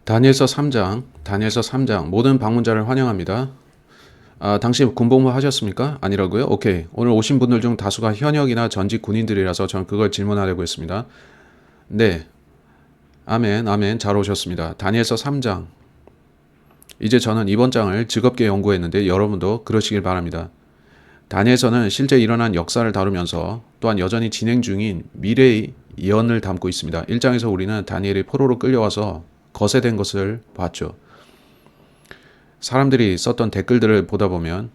다니엘서 3장, 다니엘서 3장 모든 방문자를 환영합니다. 당신 군복무 하셨습니까? 아니라고요? 오케이. 오늘 오신 분들 중 다수가 현역이나 전직 군인들이라서 저는 그걸 질문하려고 했습니다. 네. 아멘, 아멘. 잘 오셨습니다. 다니엘서 3장. 이제 저는 이번 장을 즐겁게 연구했는데 여러분도 그러시길 바랍니다. 다니엘서는 실제 일어난 역사를 다루면서 또한 여전히 진행 중인 미래의 예언을 담고 있습니다. 1장에서 우리는 다니엘이 포로로 끌려와서 거세된 것을 봤죠. 사람들이 썼던 댓글들을 보다 보면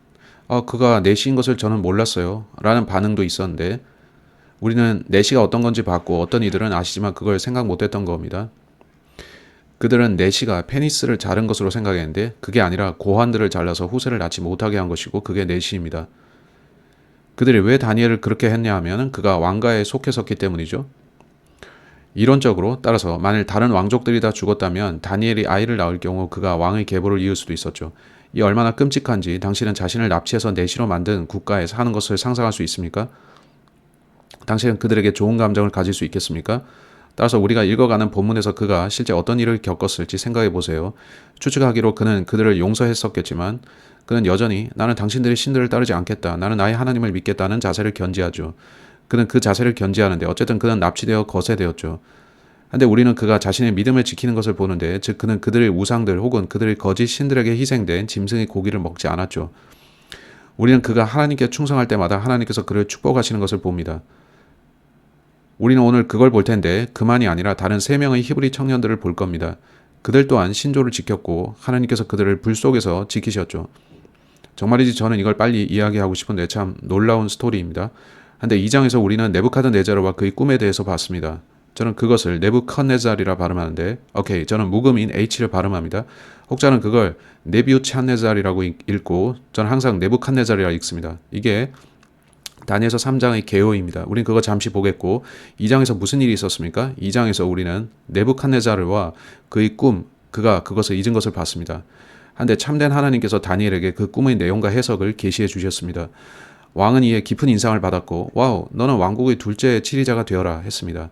그가 내시인 것을 저는 몰랐어요 라는 반응도 있었는데 우리는 내시가 어떤 건지 봤고 어떤 이들은 아시지만 그걸 생각 못했던 겁니다. 그들은 내시가 페니스를 자른 것으로 생각했는데 그게 아니라 고환들을 잘라서 후세를 낳지 못하게 한 것이고 그게 내시입니다. 그들이 왜 다니엘을 그렇게 했냐 하면 그가 왕가에 속해섰기 때문이죠. 이론적으로 따라서 만일 다른 왕족들이 다 죽었다면 다니엘이 아이를 낳을 경우 그가 왕의 계보를 이을 수도 있었죠. 이 얼마나 끔찍한지 당신은 자신을 납치해서 내시로 만든 국가에 사는 것을 상상할 수 있습니까? 당신은 그들에게 좋은 감정을 가질 수 있겠습니까? 따라서 우리가 읽어가는 본문에서 그가 실제 어떤 일을 겪었을지 생각해 보세요. 추측하기로 그는 그들을 용서했었겠지만 그는 여전히 나는 당신들의 신들을 따르지 않겠다. 나는 나의 하나님을 믿겠다는 자세를 견지하죠. 그는 그 자세를 견지하는데 어쨌든 그는 납치되어 거세되었죠. 근데 우리는 그가 자신의 믿음을 지키는 것을 보는데 즉 그는 그들의 우상들 혹은 그들의 거짓 신들에게 희생된 짐승의 고기를 먹지 않았죠. 우리는 그가 하나님께 충성할 때마다 하나님께서 그를 축복하시는 것을 봅니다. 우리는 오늘 그걸 볼 텐데 그만이 아니라 다른 3명의 히브리 청년들을 볼 겁니다. 그들 또한 신조를 지켰고 하나님께서 그들을 불 속에서 지키셨죠. 정말이지 저는 이걸 빨리 이야기하고 싶은데 참 놀라운 스토리입니다. 근데 2장에서 우리는 네부카드네자르와 그의 꿈에 대해서 봤습니다. 저는 그것을 네부칸네자리라 발음하는데 오케이 저는 묵음인 H를 발음합니다. 혹자는 그걸 네뷰찬네자리라고 읽고 저는 항상 네부칸네자리라 읽습니다. 이게 다니엘서 3장의 개요입니다. 우린 그거 잠시 보겠고 2장에서 무슨 일이 있었습니까? 2장에서 우리는 네부칸네자르와 그의 꿈, 그가 그것을 잊은 것을 봤습니다. 한데 참된 하나님께서 다니엘에게 그 꿈의 내용과 해석을 계시해 주셨습니다. 왕은 이에 깊은 인상을 받았고 와우 너는 왕국의 둘째 치리자가 되어라 했습니다.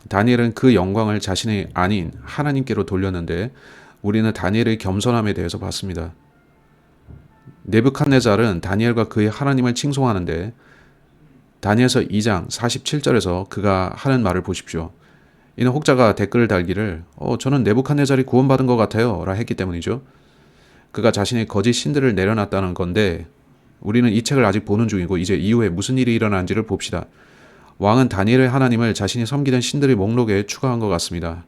다니엘은 그 영광을 자신이 아닌 하나님께로 돌렸는데 우리는 다니엘의 겸손함에 대해서 봤습니다. 네부칸네잘은 다니엘과 그의 하나님을 칭송하는데 다니엘서 2장 47절에서 그가 하는 말을 보십시오. 이는 혹자가 댓글을 달기를 저는 네부칸네잘이 구원받은 것 같아요 라 했기 때문이죠. 그가 자신의 거짓 신들을 내려놨다는 건데 우리는 이 책을 아직 보는 중이고 이제 이후에 무슨 일이 일어난지를 봅시다. 왕은 다니엘의 하나님을 자신이 섬기던 신들의 목록에 추가한 것 같습니다.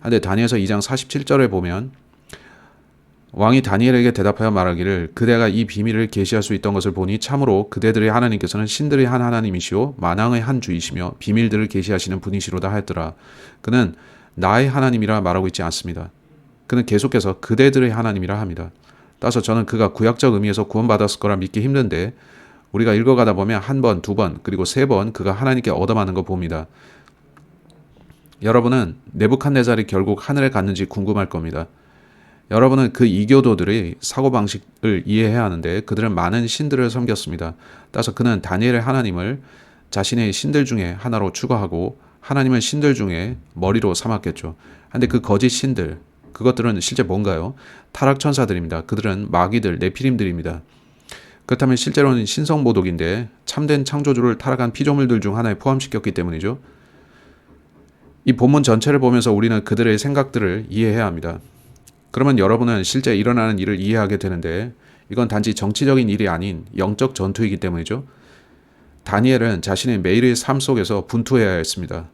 그런데 다니엘서 2장 47절에 보면 왕이 다니엘에게 대답하여 말하기를 그대가 이 비밀을 계시할 수 있던 것을 보니 참으로 그대들의 하나님께서는 신들의 한 하나님이시오 만왕의 한 주이시며 비밀들을 계시하시는 분이시로다 하였더라. 그는 나의 하나님이라 말하고 있지 않습니다. 그는 계속해서 그대들의 하나님이라 합니다. 따라서 저는 그가 구약적 의미에서 구원받았을 거라 믿기 힘든데 우리가 읽어가다 보면 한 번, 두 번, 그리고 3번 그가 하나님께 얻어맞는 거 봅니다. 여러분은 네부칸네잘이 결국 하늘에 갔는지 궁금할 겁니다. 여러분은 그 이교도들의 사고방식을 이해해야 하는데 그들은 많은 신들을 섬겼습니다. 따라서 그는 다니엘의 하나님을 자신의 신들 중에 하나로 추가하고 하나님을 신들 중에 머리로 삼았겠죠. 그런데 그 거짓 신들, 그것들은 실제 뭔가요? 타락천사들입니다. 그들은 마귀들, 네피림들입니다. 그렇다면 실제로는 신성모독인데 참된 창조주를 타락한 피조물들 중 하나에 포함시켰기 때문이죠. 이 본문 전체를 보면서 우리는 그들의 생각들을 이해해야 합니다. 그러면 여러분은 실제 일어나는 일을 이해하게 되는데 이건 단지 정치적인 일이 아닌 영적 전투이기 때문이죠. 다니엘은 자신의 매일의 삶 속에서 분투해야 했습니다.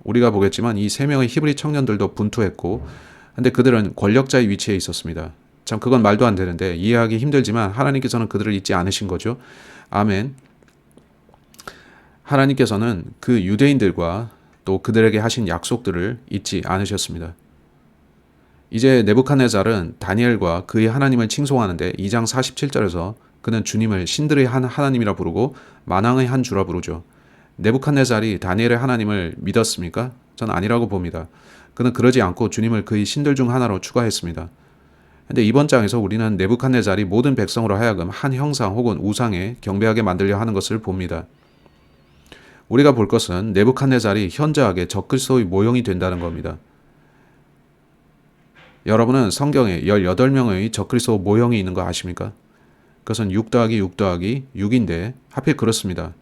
우리가 보겠지만 이 3명의 히브리 청년들도 분투했고 근데 그들은 권력자의 위치에 있었습니다. 참 그건 말도 안 되는데 이해하기 힘들지만 하나님께서는 그들을 잊지 않으신 거죠. 아멘. 하나님께서는 그 유대인들과 또 그들에게 하신 약속들을 잊지 않으셨습니다. 이제 네부칸네잘은 다니엘과 그의 하나님을 칭송하는데 2장 47절에서 그는 주님을 신들의 한 하나님이라 부르고 만왕의 한 주라 부르죠. 네부칸네잘이 다니엘의 하나님을 믿었습니까? 전 아니라고 봅니다. 그는 그러지 않고 주님을 그의 신들 중 하나로 추가했습니다. 근데 이번 장에서 우리는 네부칸네잘이 모든 백성으로 하여금 한 형상 혹은 우상에 경배하게 만들려 하는 것을 봅니다. 우리가 볼 것은 네부칸네잘이 현저하게 적그리스도의 모형이 된다는 겁니다. 여러분은 성경에 18명의 적그리스도 모형이 있는 거 아십니까? 그것은 6 더하기 6 더하기 6인데 하필 그렇습니다.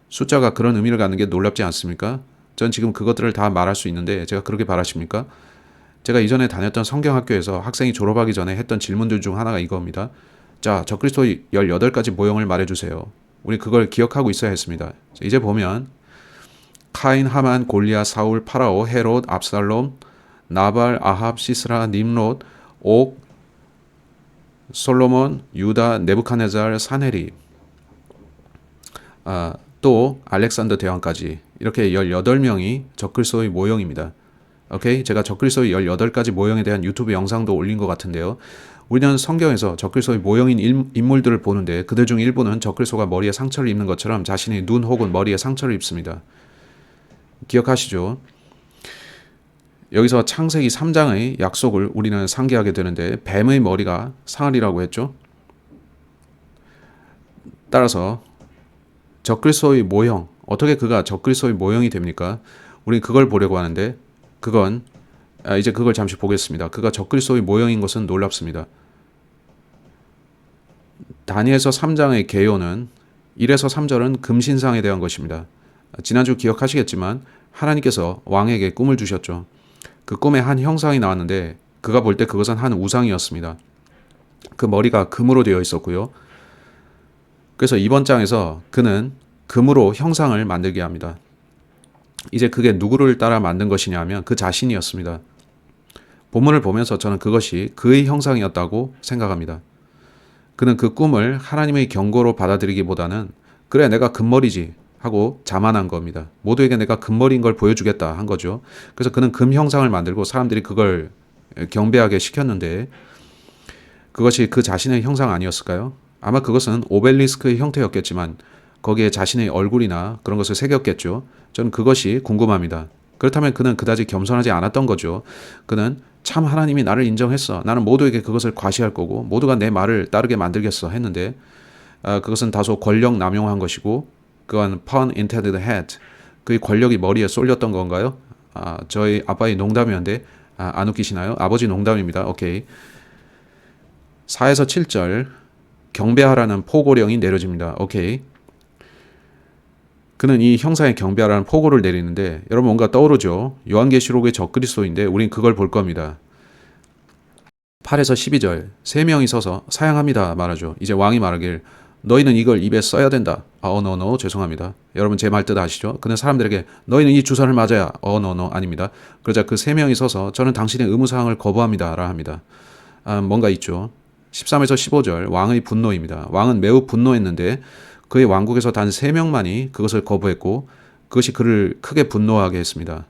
숫자가 그런 의미를 갖는 게 놀랍지 않습니까? 전 지금 그것들을 다 말할 수 있는데 제가 그렇게 바라십니까? 제가 이전에 다녔던 성경학교에서 학생이 졸업하기 전에 했던 질문들 중 하나가 이겁니다. 자, 적그리스도 18가지 모형을 말해주세요. 우리 그걸 기억하고 있어야 했습니다. 이제 보면 카인, 하만, 골리앗, 사울, 파라오, 헤롯, 압살롬, 나발, 아합, 시스라, 님롯, 옥, 솔로몬, 유다, 네부카네잘, 사네립, 또 알렉산더 대왕까지 이렇게 18명이 적그리스도의 모형입니다. 오케이? 제가 적그리스도의 18가지 모형에 대한 유튜브 영상도 올린 것 같은데요. 우리는 성경에서 적그리스도의 모형인 인물들을 보는데 그들 중 일부는 적그리스도가 머리에 상처를 입는 것처럼 자신의 눈 혹은 머리에 상처를 입습니다. 기억하시죠? 여기서 창세기 3장의 약속을 우리는 상기하게 되는데 뱀의 머리가 상하리라고 했죠. 따라서 적그리스도의 모형, 어떻게 그가 적그리스도의 모형이 됩니까? 우리는 그걸 보려고 하는데 그건 이제 그걸 잠시 보겠습니다. 그가 적그리스도의 모형인 것은 놀랍습니다. 다니엘서 3장의 개요는 1에서 3절은 금신상에 대한 것입니다. 지난주 기억하시겠지만 하나님께서 왕에게 꿈을 주셨죠. 그 꿈에 한 형상이 나왔는데 그가 볼 때 그것은 한 우상이었습니다. 그 머리가 금으로 되어 있었고요. 그래서 이번 장에서 그는 금으로 형상을 만들게 합니다. 이제 그게 누구를 따라 만든 것이냐 하면 그 자신이었습니다. 본문을 보면서 저는 그것이 그의 형상이었다고 생각합니다. 그는 그 꿈을 하나님의 경고로 받아들이기보다는 그래 내가 금머리지 하고 자만한 겁니다. 모두에게 내가 금머리인 걸 보여주겠다 한 거죠. 그래서 그는 금 형상을 만들고 사람들이 그걸 경배하게 시켰는데 그것이 그 자신의 형상 아니었을까요? 아마 그것은 오벨리스크의 형태였겠지만 거기에 자신의 얼굴이나 그런 것을 새겼겠죠. 저는 그것이 궁금합니다. 그렇다면 그는 그다지 겸손하지 않았던 거죠. 그는 참 하나님이 나를 인정했어. 나는 모두에게 그것을 과시할 거고 모두가 내 말을 따르게 만들겠어 했는데 그것은 다소 권력 남용한 것이고 그건 pun intended had. 그의 권력이 머리에 쏠렸던 건가요? 저희 아빠의 농담이었는데 안 웃기시나요? 아버지 농담입니다. 오케이. 4에서 7절 경배하라는 포고령이 내려집니다. 오케이. 그는 이 형상에 경배하라는 포고를 내리는데 여러분 뭔가 떠오르죠? 요한계시록의 적그리스도인데 우린 그걸 볼 겁니다. 8에서 12절 세 명이 서서 사양합니다 말하죠. 이제 왕이 말하길 너희는 이걸 입에 써야 된다. 노 죄송합니다. 여러분 제 말 뜻 아시죠? 그는 사람들에게 너희는 이 주사를 맞아야 노 아닙니다. 그러자 그 세 명이 서서 저는 당신의 의무사항을 거부합니다 라 합니다. 뭔가 있죠. 13에서 15절 왕의 분노입니다. 왕은 매우 분노했는데 그의 왕국에서 단 3명만이 그것을 거부했고 그것이 그를 크게 분노하게 했습니다.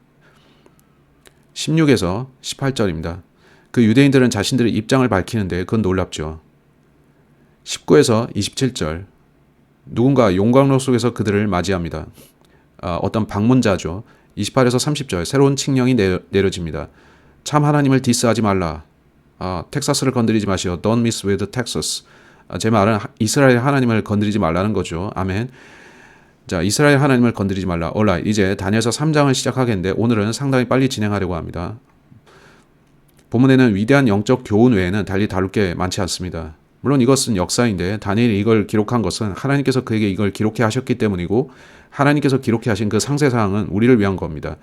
16에서 18절입니다. 그 유대인들은 자신들의 입장을 밝히는데 그건 놀랍죠. 19에서 27절 누군가 용광로 속에서 그들을 맞이합니다. 어떤 방문자죠. 28에서 30절 새로운 칙령이 내려집니다. 참 하나님을 디스하지 말라. 텍사스를 건드리지 마시오. Don't mess with Texas. 제 말은 이스라엘 하나님을 건드리지 말라는 거죠. 아멘. 자, 이스라엘 하나님을 건드리지 말라. alright. 이제 다니엘서 3장을 시작하겠는데 오늘은 상당히 빨리 진행하려고 합니다. 본문에는 위대한 영적 교훈 외에는 달리 다룰 게 많지 않습니다. 물론 이것은 역사인데 다니엘이 이걸 기록한 것은 하나님께서 그에게 이걸 기록해 하셨기 때문이고 하나님께서 기록해 하신 그 상세사항은 우리를 위한 겁니다.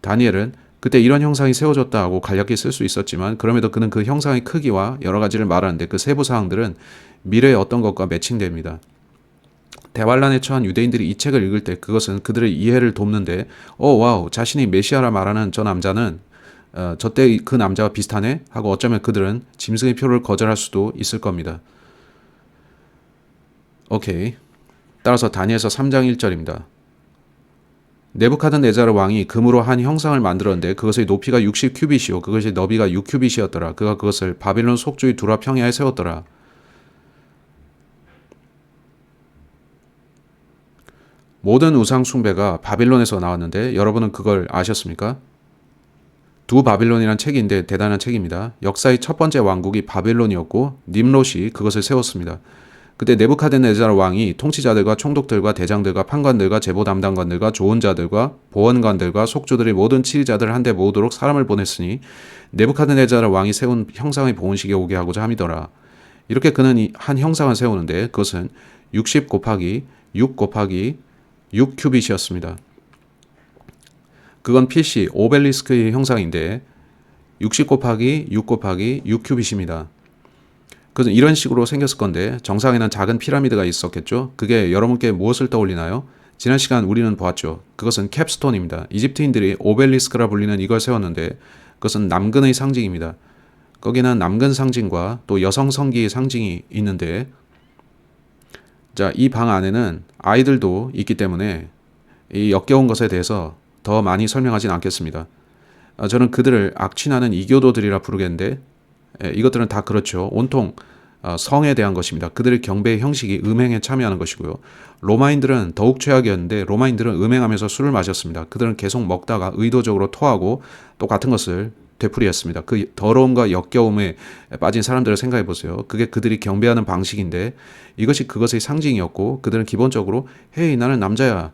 다니엘은 그때 이런 형상이 세워졌다 하고 간략히 쓸 수 있었지만 그럼에도 그는 그 형상의 크기와 여러 가지를 말하는데 그 세부 사항들은 미래의 어떤 것과 매칭됩니다. 대환란에 처한 유대인들이 이 책을 읽을 때 그것은 그들의 이해를 돕는데 와우 자신이 메시아라 말하는 저 남자는 저때 그 남자와 비슷하네 하고 어쩌면 그들은 짐승의 표를 거절할 수도 있을 겁니다. 오케이. 따라서 다니엘서 3장 1절입니다. 네부카드네자르 왕이 금으로 한 형상을 만들었는데 그것의 높이가 60큐빗이요 그것의 너비가 6큐빗이었더라. 그가 그것을 바빌론 속주의 두라 평야에 세웠더라. 모든 우상 숭배가 바빌론에서 나왔는데 여러분은 그걸 아셨습니까? 두 바빌론이라는 책인데 대단한 책입니다. 역사의 첫 번째 왕국이 바빌론이었고 님롯이 그것을 세웠습니다. 그때 네부카드네잘 왕이 통치자들과 총독들과 대장들과 판관들과 제보 담당관들과 조언자들과 보원관들과 속주들의 모든 치리자들을 한데 모으도록 사람을 보냈으니 네부카드네잘 왕이 세운 형상의 보은식에 오게 하고자 함이더라. 이렇게 그는 한 형상을 세우는데 그것은 60 곱하기 6 곱하기 6 큐빗이었습니다. 그건 필시 오벨리스크의 형상인데 60 곱하기 6 곱하기 6 큐빗입니다. 그래서 이런 식으로 생겼을 건데 정상에는 작은 피라미드가 있었겠죠. 그게 여러분께 무엇을 떠올리나요? 지난 시간 우리는 보았죠. 그것은 캡스톤입니다. 이집트인들이 오벨리스크라 불리는 이걸 세웠는데 그것은 남근의 상징입니다. 거기는 남근 상징과 또 여성 성기의 상징이 있는데 자, 이 방 안에는 아이들도 있기 때문에 이 역겨운 것에 대해서 더 많이 설명하진 않겠습니다. 저는 그들을 악취나는 이교도들이라 부르겠는데 이것들은 다 그렇죠. 온통 성에 대한 것입니다. 그들의 경배의 형식이 음행에 참여하는 것이고요. 로마인들은 더욱 최악이었는데 로마인들은 음행하면서 술을 마셨습니다. 그들은 계속 먹다가 의도적으로 토하고 똑같은 것을 되풀이했습니다. 그 더러움과 역겨움에 빠진 사람들을 생각해 보세요. 그게 그들이 경배하는 방식인데 이것이 그것의 상징이었고 그들은 기본적으로 헤이 나는 남자야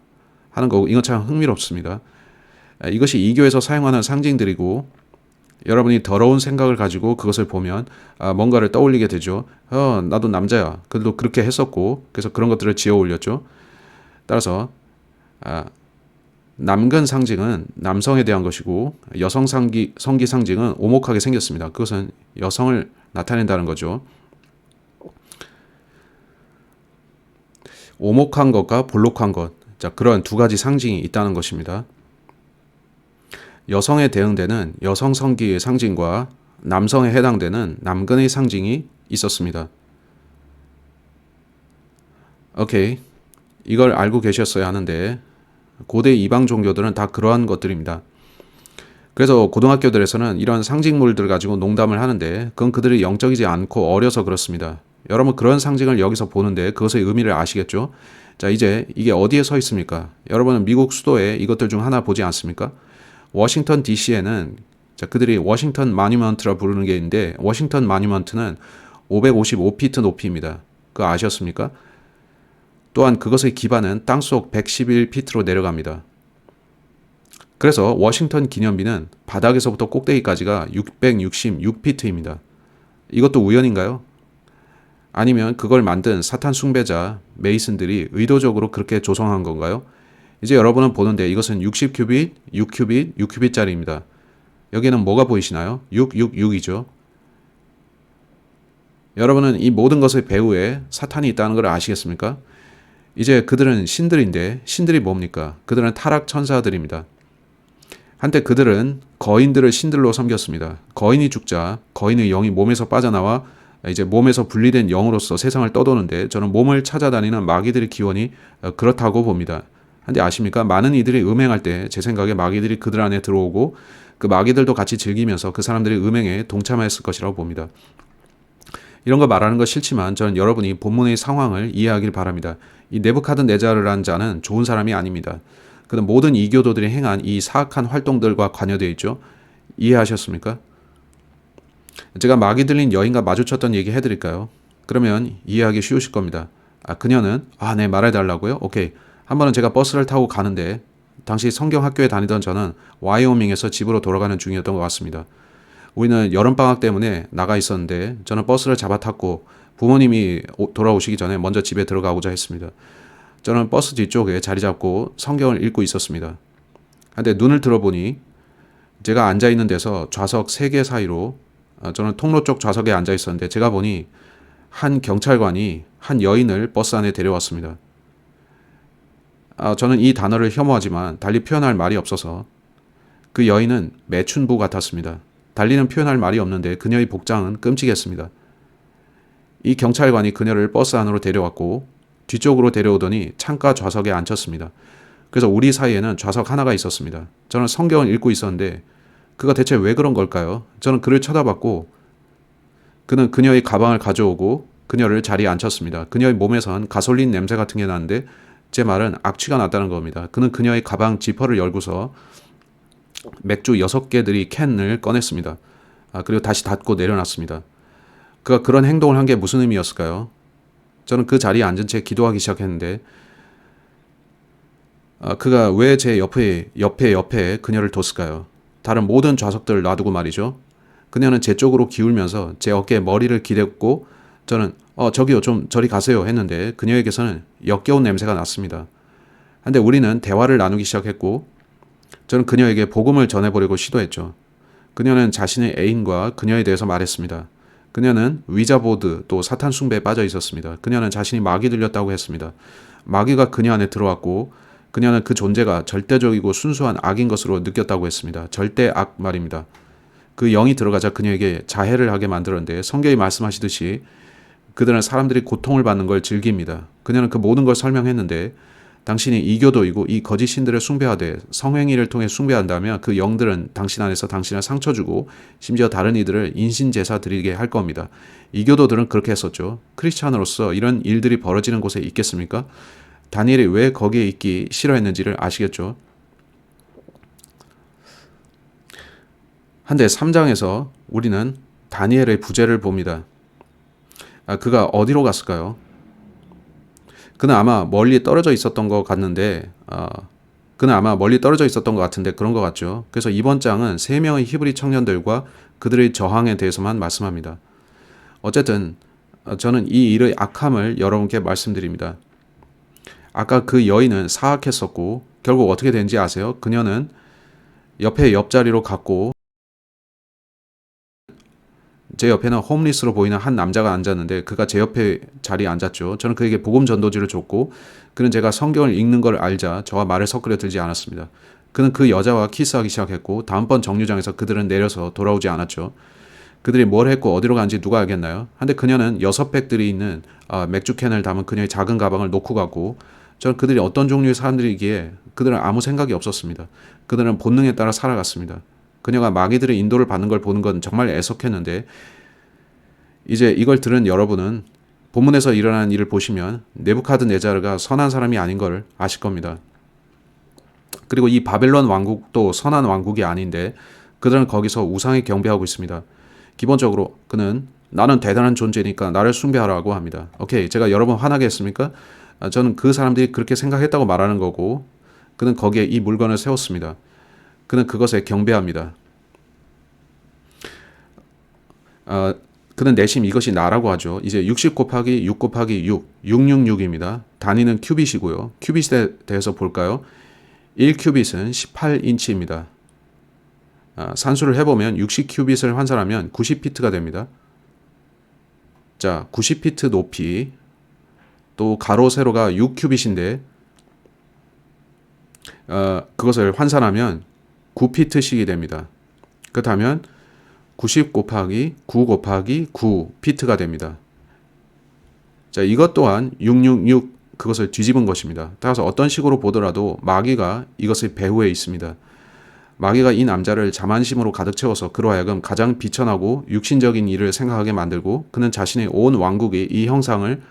하는 거고 이건 참 흥미롭습니다. 이것이 이교에서 사용하는 상징들이고 여러분이 더러운 생각을 가지고 그것을 보면 뭔가를 떠올리게 되죠. 나도 남자야. 그들도 그렇게 했었고 그래서 그런 것들을 지어 올렸죠. 따라서 남근 상징은 남성에 대한 것이고 여성 성기 상징은 오목하게 생겼습니다. 그것은 여성을 나타낸다는 거죠. 오목한 것과 볼록한 것. 자, 그런 두 가지 상징이 있다는 것입니다. 여성에 대응되는 여성 성기의 상징과 남성에 해당되는 남근의 상징이 있었습니다. 오케이. 이걸 알고 계셨어야 하는데 고대 이방 종교들은 다 그러한 것들입니다. 그래서 고등학교들에서는 이런 상징물들을 가지고 농담을 하는데 그건 그들이 영적이지 않고 어려서 그렇습니다. 여러분 그런 상징을 여기서 보는데 그것의 의미를 아시겠죠? 자, 이제 이게 어디에 서 있습니까? 여러분은 미국 수도에 이것들 중 하나 보지 않습니까? 워싱턴 DC에는 그들이 워싱턴 마뉴먼트라 부르는 게 있는데 워싱턴 마뉴먼트는 555피트 높이입니다. 그거 아셨습니까? 또한 그것의 기반은 땅속 111피트로 내려갑니다. 그래서 워싱턴 기념비는 바닥에서부터 꼭대기까지가 666피트입니다. 이것도 우연인가요? 아니면 그걸 만든 사탄 숭배자 메이슨들이 의도적으로 그렇게 조성한 건가요? 이제 여러분은 보는데 이것은 60큐빗, 6큐빗, 6큐빗짜리입니다. 여기는 뭐가 보이시나요? 666이죠. 여러분은 이 모든 것의 배후에 사탄이 있다는 걸 아시겠습니까? 이제 그들은 신들인데 신들이 뭡니까? 그들은 타락 천사들입니다. 한때 그들은 거인들을 신들로 섬겼습니다. 거인이 죽자 거인의 영이 몸에서 빠져나와 이제 몸에서 분리된 영으로서 세상을 떠도는데 저는 몸을 찾아다니는 마귀들의 기원이 그렇다고 봅니다. 근데 아십니까? 많은 이들이 음행할 때 제 생각에 마귀들이 그들 안에 들어오고 그 마귀들도 같이 즐기면서 그 사람들의 음행에 동참했을 것이라고 봅니다. 이런 거 말하는 거 싫지만 저는 여러분이 본문의 상황을 이해하길 바랍니다. 이 네부카드네자르라는 자는 좋은 사람이 아닙니다. 그는 모든 이교도들이 행한 이 사악한 활동들과 관여되어 있죠. 이해하셨습니까? 제가 마귀 들린 여인과 마주쳤던 얘기 해드릴까요? 그러면 이해하기 쉬우실 겁니다. 그녀는 네 말해달라고요? 오케이. 한 번은 제가 버스를 타고 가는데 당시 성경학교에 다니던 저는 와이오밍에서 집으로 돌아가는 중이었던 것 같습니다. 우리는 여름방학 때문에 나가 있었는데 저는 버스를 잡아 탔고 부모님이 돌아오시기 전에 먼저 집에 들어가고자 했습니다. 저는 버스 뒤쪽에 자리 잡고 성경을 읽고 있었습니다. 근데 눈을 들어보니 제가 앉아있는 데서 좌석 3개 사이로 저는 통로 쪽 좌석에 앉아 있었는데 제가 보니 한 경찰관이 한 여인을 버스 안에 데려왔습니다. 저는 이 단어를 혐오하지만 달리 표현할 말이 없어서 그 여인은 매춘부 같았습니다. 달리는 표현할 말이 없는데 그녀의 복장은 끔찍했습니다. 이 경찰관이 그녀를 버스 안으로 데려왔고 뒤쪽으로 데려오더니 창가 좌석에 앉혔습니다. 그래서 우리 사이에는 좌석 하나가 있었습니다. 저는 성경을 읽고 있었는데 그가 대체 왜 그런 걸까요? 저는 그를 쳐다봤고 그는 그녀의 가방을 가져오고 그녀를 자리에 앉혔습니다. 그녀의 몸에선 가솔린 냄새 같은 게 나는데 제 말은 악취가 났다는 겁니다. 그는 그녀의 가방 지퍼를 열고서 맥주 6개들이 캔을 꺼냈습니다. 그리고 다시 닫고 내려놨습니다. 그가 그런 행동을 한 게 무슨 의미였을까요? 저는 그 자리에 앉은 채 기도하기 시작했는데 그가 왜 제 옆에 그녀를 뒀을까요? 다른 모든 좌석들을 놔두고 말이죠. 그녀는 제 쪽으로 기울면서 제 어깨에 머리를 기댔고 저는 저기요 좀 저리 가세요 했는데 그녀에게서는 역겨운 냄새가 났습니다. 근데 우리는 대화를 나누기 시작했고 저는 그녀에게 복음을 전해보려고 시도했죠. 그녀는 자신의 애인과 그녀에 대해서 말했습니다. 그녀는 위자보드 또 사탄 숭배에 빠져 있었습니다. 그녀는 자신이 마귀 들렸다고 했습니다. 마귀가 그녀 안에 들어왔고 그녀는 그 존재가 절대적이고 순수한 악인 것으로 느꼈다고 했습니다. 절대 악 말입니다. 그 영이 들어가자 그녀에게 자해를 하게 만들었는데 성경이 말씀하시듯이 그들은 사람들이 고통을 받는 걸 즐깁니다. 그녀는 그 모든 걸 설명했는데 당신이 이교도이고 이 거짓 신들을 숭배하되 성행위를 통해 숭배한다면 그 영들은 당신 안에서 당신을 상처 주고 심지어 다른 이들을 인신제사 드리게 할 겁니다. 이교도들은 그렇게 했었죠. 크리스찬으로서 이런 일들이 벌어지는 곳에 있겠습니까? 다니엘이 왜 거기에 있기 싫어했는지를 아시겠죠? 한데 3장에서 우리는 다니엘의 부재를 봅니다. 그가 어디로 갔을까요? 그는 아마 멀리 떨어져 있었던 것 같은데 그런 것 같죠. 그래서 이번 장은 3명의 히브리 청년들과 그들의 저항에 대해서만 말씀합니다. 어쨌든 저는 이 일의 악함을 여러분께 말씀드립니다. 아까 그 여인은 사악했었고 결국 어떻게 된지 아세요? 그녀는 옆자리로 갔고 제 옆에는 홈리스로 보이는 한 남자가 앉았는데 그가 제 옆에 자리에 앉았죠. 저는 그에게 복음 전도지를 줬고 그는 제가 성경을 읽는 걸 알자 저와 말을 섞으려 들지 않았습니다. 그는 그 여자와 키스하기 시작했고 다음번 정류장에서 그들은 내려서 돌아오지 않았죠. 그들이 뭘 했고 어디로 간지 누가 알겠나요? 한데 그녀는 6팩들이 있는 맥주캔을 담은 그녀의 작은 가방을 놓고 갔고 저는 그들이 어떤 종류의 사람들이기에 그들은 아무 생각이 없었습니다. 그들은 본능에 따라 살아갔습니다. 그녀가 마귀들의 인도를 받는 걸 보는 건 정말 애석했는데 이제 이걸 들은 여러분은 본문에서 일어난 일을 보시면 네부카드네자르가 선한 사람이 아닌 걸 아실 겁니다. 그리고 이 바벨론 왕국도 선한 왕국이 아닌데 그들은 거기서 우상에 경배하고 있습니다. 기본적으로 그는 나는 대단한 존재니까 나를 숭배하라고 합니다. 오케이, 제가 여러분 화나게 했습니까? 저는 그 사람들이 그렇게 생각했다고 말하는 거고 그는 거기에 이 물건을 세웠습니다. 그는 그것에 경배합니다. 그는 내심 이것이 나라고 하죠. 이제 60 곱하기 6 곱하기 6, 666입니다. 단위는 큐빗이고요. 큐빗에 대해서 볼까요? 1큐빗은 18인치입니다. 산수를 해보면 60큐빗을 환산하면 90피트가 됩니다. 자, 90피트 높이 또 가로 세로가 6큐빗인데 그것을 환산하면 9피트씩이 됩니다. 그렇다면 90 곱하기 9 곱하기 9 피트가 됩니다. 자, 이것 또한 666 그것을 뒤집은 것입니다. 따라서 어떤 식으로 보더라도 마귀가 이것의 배후에 있습니다. 마귀가 이 남자를 자만심으로 가득 채워서 그로 하여금 가장 비천하고 육신적인 일을 생각하게 만들고 그는 자신의 온 왕국이 이 형상을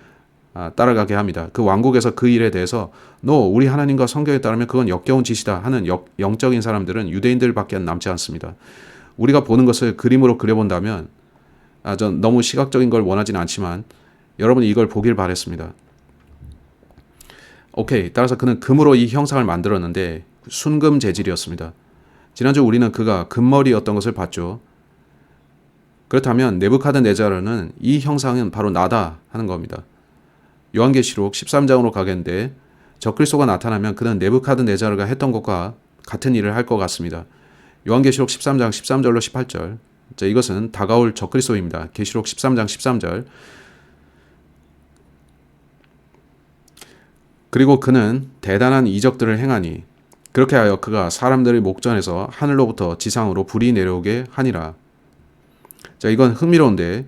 따라가게 합니다. 그 왕국에서 그 일에 대해서 우리 하나님과 성경에 따르면 그건 역겨운 짓이다 하는 영적인 사람들은 유대인들밖에 남지 않습니다. 우리가 보는 것을 그림으로 그려본다면 전 너무 시각적인 걸 원하지는 않지만 여러분이 이걸 보길 바랬습니다. 오케이, 따라서 그는 금으로 이 형상을 만들었는데 순금 재질이었습니다. 지난주 우리는 그가 금머리였던 것을 봤죠. 그렇다면 네부카드네자르는 이 형상은 바로 나다 하는 겁니다. 요한계시록 13장으로 가겠는데 적그리스도가 나타나면 그는 네부카드네자르가 했던 것과 같은 일을 할 것 같습니다. 요한계시록 13장 13절로 18절. 자, 이것은 다가올 적그리스도입니다. 계시록 13장 13절. 그리고 그는 대단한 이적들을 행하니 그렇게 하여 그가 사람들의 목전에서 하늘로부터 지상으로 불이 내려오게 하니라. 자, 이건 흥미로운데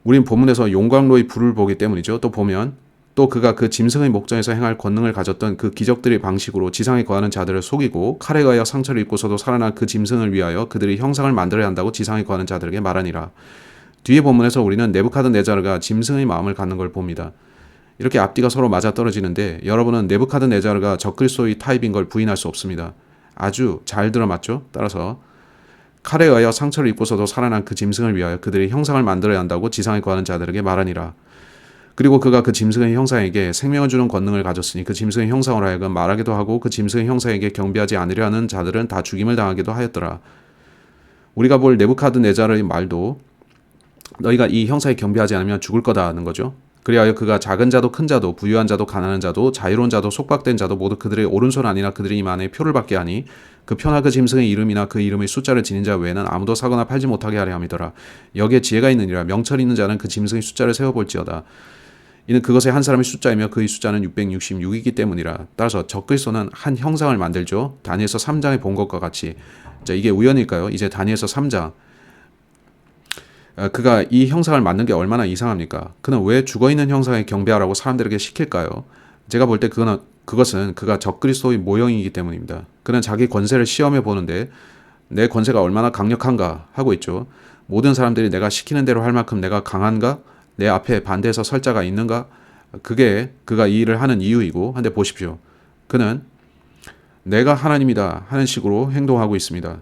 우린 본문에서 용광로의 불을 보기 때문이죠. 또 보면 또 그가 그 짐승의 목전에서 행할 권능을 가졌던 그 기적들의 방식으로 지상에 거하는 자들을 속이고 칼에 가여 상처를 입고서도 살아난 그 짐승을 위하여 그들이 형상을 만들어야 한다고 지상에 거하는 자들에게 말하니라. 뒤에 본문에서 우리는 네부카드네자르가 짐승의 마음을 갖는 걸 봅니다. 이렇게 앞뒤가 서로 맞아떨어지는데 여러분은 네부카드네자르가 적그리스도의 타입인 걸 부인할 수 없습니다. 아주 잘 들어맞죠? 따라서 칼에 의하여 상처를 입고서도 살아난 그 짐승을 위하여 그들이 형상을 만들어야 한다고 지상에 거하는 자들에게 말하니라. 그리고 그가 그 짐승의 형상에게 생명을 주는 권능을 가졌으니 그 짐승의 형상으로 하여금 말하기도 하고 그 짐승의 형상에게 경배하지 않으려 하는 자들은 다 죽임을 당하기도 하였더라. 우리가 볼 네부카드네자르의 말도 너희가 이 형상에 경배하지 않으면 죽을 거다는 거죠. 그리하여 그가 작은 자도 큰 자도 부유한 자도 가난한 자도 자유로운 자도 속박된 자도 모두 그들의 오른손 안이나 그들의 입 안에 표를 받게 하니 그 표나 그 짐승의 이름이나 그 이름의 숫자를 지닌 자 외에는 아무도 사거나 팔지 못하게 하려 함이더라. 여기에 지혜가 있느니라. 명철 있는 자는 그 짐승의 숫자를 세어볼지어다. 이는 그것의 한 사람의 숫자이며 그의 숫자는 666이기 때문이라. 따라서 적그리스도는 한 형상을 만들죠. 다니엘서 3장에 본 것과 같이. 자, 이게 우연일까요? 이제 다니엘서 3장. 그가 이 형상을 만든 게 얼마나 이상합니까? 그는 왜 죽어있는 형상에 경배하라고 사람들에게 시킬까요? 제가 볼 때 그것은 그가 적그리스도의 모형이기 때문입니다. 그는 자기 권세를 시험해 보는데 내 권세가 얼마나 강력한가 하고 있죠. 모든 사람들이 내가 시키는 대로 할 만큼 내가 강한가? 내 앞에 반대해서 설 자가 있는가? 그게 그가 이 일을 하는 이유이고, 한데 보십시오. 그는 내가 하나님이다 하는 식으로 행동하고 있습니다.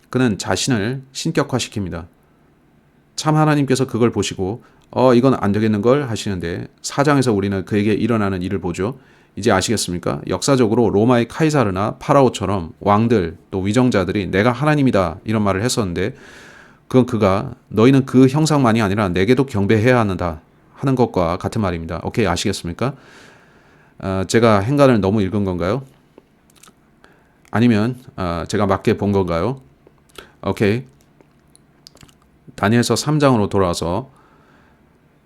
그는 자신을 신격화시킵니다. 참 하나님께서 그걸 보시고 이건 안 되겠는걸 하시는데 4장에서 우리는 그에게 일어나는 일을 보죠. 이제 아시겠습니까? 역사적으로 로마의 카이사르나 파라오처럼 왕들 또 위정자들이 내가 하나님이다 이런 말을 했었는데 그건 그가 너희는 그 형상만이 아니라 내게도 경배해야 한다 하는 것과 같은 말입니다. 오케이, 아시겠습니까? 제가 행간을 너무 읽은 건가요? 아니면 제가 맞게 본 건가요? 오케이. 다니엘서 3장으로 돌아와서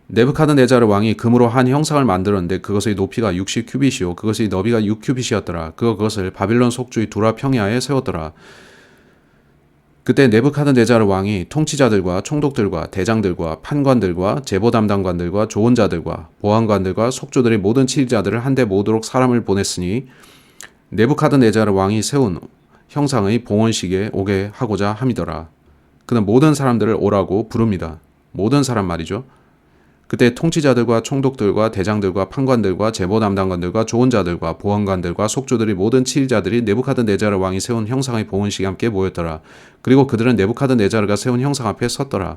네부카드네자르 왕이 금으로 한 형상을 만들었는데 그것의 높이가 60큐빗이요 그것의 너비가 6큐빗이었더라. 그것을 바빌론 속주의 두라 평야에 세웠더라. 그때 네부카드네자르 왕이 통치자들과 총독들과 대장들과 판관들과 제보 담당관들과 조언자들과 보안관들과 속주들의 모든 치리자들을 한데 모으도록 사람을 보냈으니 네부카드네자르 왕이 세운 형상의 봉헌식에 오게 하고자 함이더라. 그는 모든 사람들을 오라고 부릅니다. 모든 사람 말이죠. 그때 통치자들과 총독들과 대장들과 판관들과 제보 담당관들과 조언자들과 보안관들과 속주들이 모든 치리자들이 네부카드네자르 왕이 세운 형상의 봉헌식에 함께 모였더라. 그리고 그들은 네부카드네자르가 세운 형상 앞에 섰더라.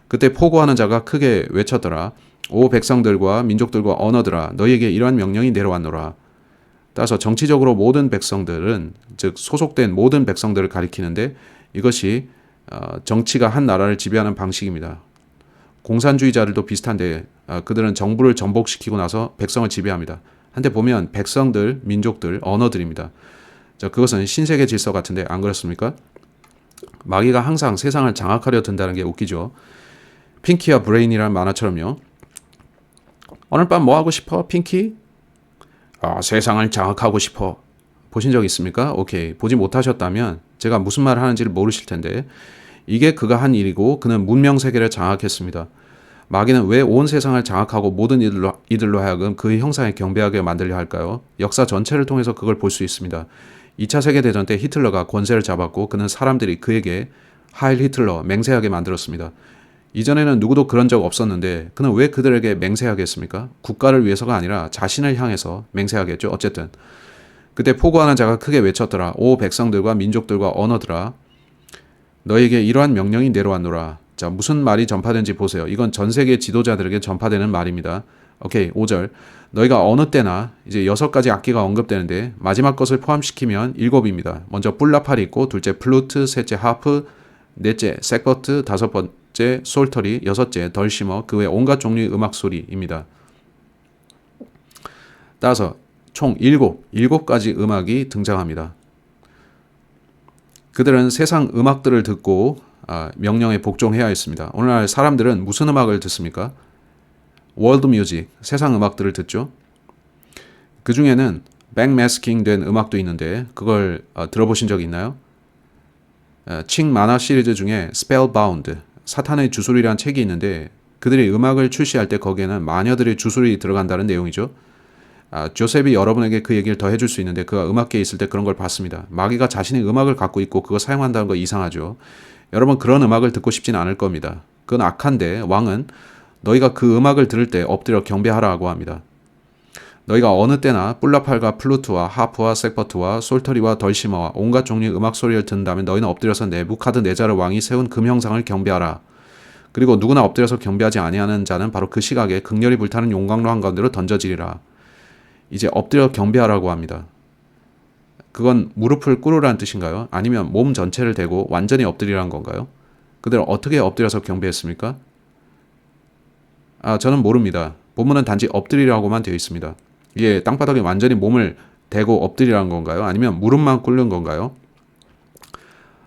그때 포고하는 자가 크게 외쳤더라. 오 백성들과 민족들과 언어들아 너희에게 이러한 명령이 내려왔노라. 따라서 정치적으로 모든 백성들은 즉 소속된 모든 백성들을 가리키는데 이것이 정치가 한 나라를 지배하는 방식입니다. 공산주의자들도 비슷한데 그들은 정부를 전복시키고 나서 백성을 지배합니다. 한데 보면 백성들, 민족들, 언어들입니다. 자, 그것은 신세계 질서 같은데 안 그렇습니까? 마귀가 항상 세상을 장악하려 든다는 게 웃기죠. 핑키와 브레인이라는 만화처럼요. 오늘 밤 뭐 하고 싶어, 핑키? 세상을 장악하고 싶어. 보신 적 있습니까? 오케이. 보지 못하셨다면 제가 무슨 말을 하는지를 모르실 텐데 이게 그가 한 일이고 그는 문명세계를 장악했습니다. 마귀는 왜 온 세상을 장악하고 모든 이들로 하여금 그의 형상에 경배하게 만들려 할까요? 역사 전체를 통해서 그걸 볼 수 있습니다. 2차 세계대전 때 히틀러가 권세를 잡았고 그는 사람들이 그에게 하일 히틀러 맹세하게 만들었습니다. 이전에는 누구도 그런 적 없었는데 그는 왜 그들에게 맹세하게 했습니까? 국가를 위해서가 아니라 자신을 향해서 맹세하겠죠. 어쨌든 그때 포고하는 자가 크게 외쳤더라. 오 백성들과 민족들과 언어들아 너에게 이러한 명령이 내려왔노라. 자, 무슨 말이 전파된지 보세요. 이건 전 세계 지도자들에게 전파되는 말입니다. 오케이, 5절. 너희가 어느 때나 이제 6가지 악기가 언급되는데 마지막 것을 포함시키면 7입니다. 먼저 뿔라팔이 있고 둘째 플루트, 셋째 하프, 넷째 색버트, 다섯 번째 솔터리, 여섯째 덜시머, 그 외 온갖 종류의 음악 소리입니다. 따라서 총 7가지 음악이 등장합니다. 그들은 세상 음악들을 듣고 명령에 복종해야 했습니다. 오늘날 사람들은 무슨 음악을 듣습니까? 월드 뮤직, 세상 음악들을 듣죠. 그 중에는 백매스킹 된 음악도 있는데 그걸 들어보신 적 있나요? 칭 만화 시리즈 중에 Spellbound, 사탄의 주술이라는 책이 있는데 그들이 음악을 출시할 때 거기에는 마녀들의 주술이 들어간다는 내용이죠. 조셉이 여러분에게 그 얘기를 더 해줄 수 있는데 그가 음악계에 있을 때 그런 걸 봤습니다. 마귀가 자신의 음악을 갖고 있고 그거 사용한다는 거 이상하죠. 여러분 그런 음악을 듣고 싶진 않을 겁니다. 그건 악한데 왕은 너희가 그 음악을 들을 때 엎드려 경배하라고 합니다. 너희가 어느 때나 뿔라팔과 플루트와 하프와 색버트와 솔터리와 덜시머와 온갖 종류의 음악 소리를 듣는다면 너희는 엎드려서 네부카드네자르 왕이 세운 금 형상을 경배하라. 그리고 누구나 엎드려서 경배하지 아니하는 자는 바로 그 시각에 극렬히 불타는 용광로 한가운데로 던져지리라. 이제 엎드려 경배하라고 합니다. 그건 무릎을 꿇으라는 뜻인가요? 아니면 몸 전체를 대고 완전히 엎드리라는 건가요? 그들은 어떻게 엎드려서 경배했습니까? 저는 모릅니다. 본문은 단지 엎드리라고만 되어 있습니다. 이게 땅바닥에 완전히 몸을 대고 엎드리라는 건가요? 아니면 무릎만 꿇는 건가요?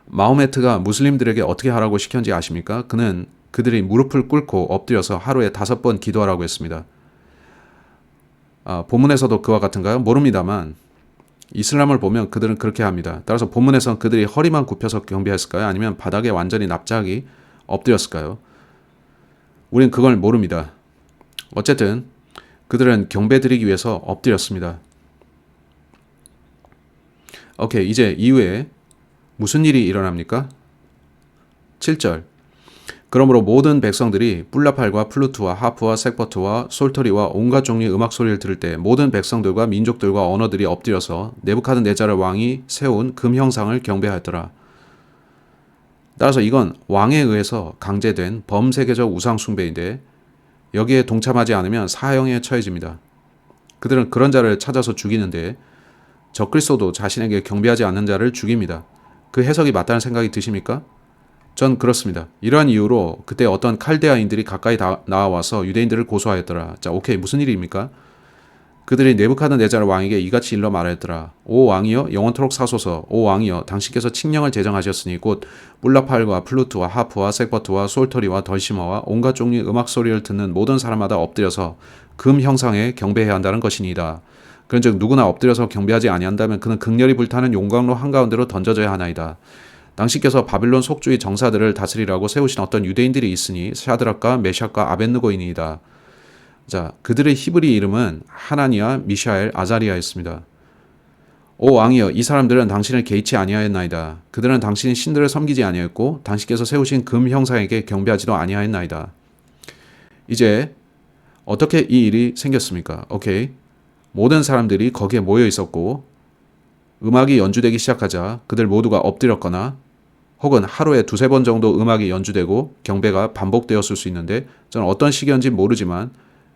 마호메트가 무슬림들에게 어떻게 하라고 시켰는지 아십니까? 그는 그들이 무릎을 꿇고 엎드려서 하루에 5번 기도하라고 했습니다. 본문에서도 그와 같은가요? 모릅니다만 이슬람을 보면 그들은 그렇게 합니다. 따라서 본문에서는 그들이 허리만 굽혀서 경배했을까요? 아니면 바닥에 완전히 납작이 엎드렸을까요? 우린 그걸 모릅니다. 어쨌든 그들은 경배드리기 위해서 엎드렸습니다. 오케이, 이제 이후에 무슨 일이 일어납니까? 7절. 그러므로 모든 백성들이 뿔라팔과 플루트와 하프와 색버트와 솔터리와 온갖 종류의 음악 소리를 들을 때 모든 백성들과 민족들과 언어들이 엎드려서 네부카드네자르 왕이 세운 금 형상을 경배하였더라. 따라서 이건 왕에 의해서 강제된 범세계적 우상 숭배인데 여기에 동참하지 않으면 사형에 처해집니다. 그들은 그런 자를 찾아서 죽이는데 적그리스도도 자신에게 경배하지 않는 자를 죽입니다. 그 해석이 맞다는 생각이 드십니까? 전 그렇습니다. 이러한 이유로 그때 어떤 칼데아인들이 가까이 나와서 유대인들을 고소하였더라. 자, 오케이, 무슨 일입니까? 그들이 네부카드네자르 왕에게 이같이 일러 말하였더라. 오 왕이여, 영원토록 사소서. 오 왕이여, 당신께서 칙령을 제정하셨으니 곧 뿔라팔과 플루트와 하프와 색버트와 솔터리와 덜시머와 온갖 종류의 음악 소리를 듣는 모든 사람마다 엎드려서 금 형상에 경배해야 한다는 것이니이다. 그런즉 누구나 엎드려서 경배하지 아니한다면 그는 극렬히 불타는 용광로 한가운데로 던져져야 하나이다. 당신께서 바빌론 속주의 정사들을 다스리라고 세우신 어떤 유대인들이 있으니 샤드락과 메샥과 아벳느고이니이다. 자, 그들의 히브리 이름은 하나니아, 미샤엘, 아자리아였습니다. 오 왕이여, 이 사람들은 당신을 개의치 아니하였나이다. 그들은 당신의 신들을 섬기지 아니하였고 당신께서 세우신 금 형상에게 경배하지도 아니하였나이다. 이제 어떻게 이 일이 생겼습니까? 오케이, 모든 사람들이 거기에 모여 있었고 음악이 연주되기 시작하자 그들 모두가 엎드렸거나 혹은 하루에 2-3번 정도 음악이 연주되고 경배가 반복되었을 수 있는데 저는 어떤 시기인지 모르지만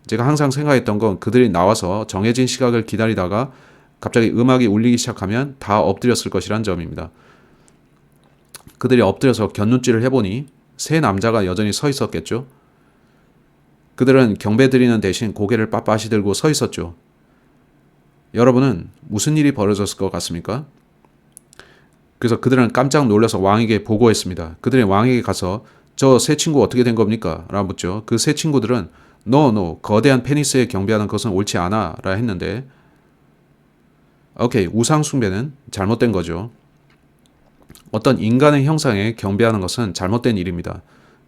제가 항상 생각했던 건 그들이 나와서 정해진 시각을 기다리다가 갑자기 음악이 울리기 시작하면 다 엎드렸을 것이란 점입니다. 그들이 엎드려서 곁눈질을 해보니 3 남자가 여전히 서 있었겠죠. 그들은 경배 드리는 대신 고개를 빳빳이 들고 서 있었죠. 여러분은 무슨 일이 벌어졌을 것 같습니까? 그래서 그들은 깜짝 놀라서 왕에게 보고했습니다. 그들이 왕에게 가서 저 세 친구 어떻게 된 겁니까? 라고 묻죠. 그 세 친구들은 No, 거대한 페니스에 경배하는 것은 옳지 않아 라 했는데 오케이, 우상 숭배는 잘못된 거죠. 어떤 인간의 형상에 경배하는 것은 잘못된 일입니다.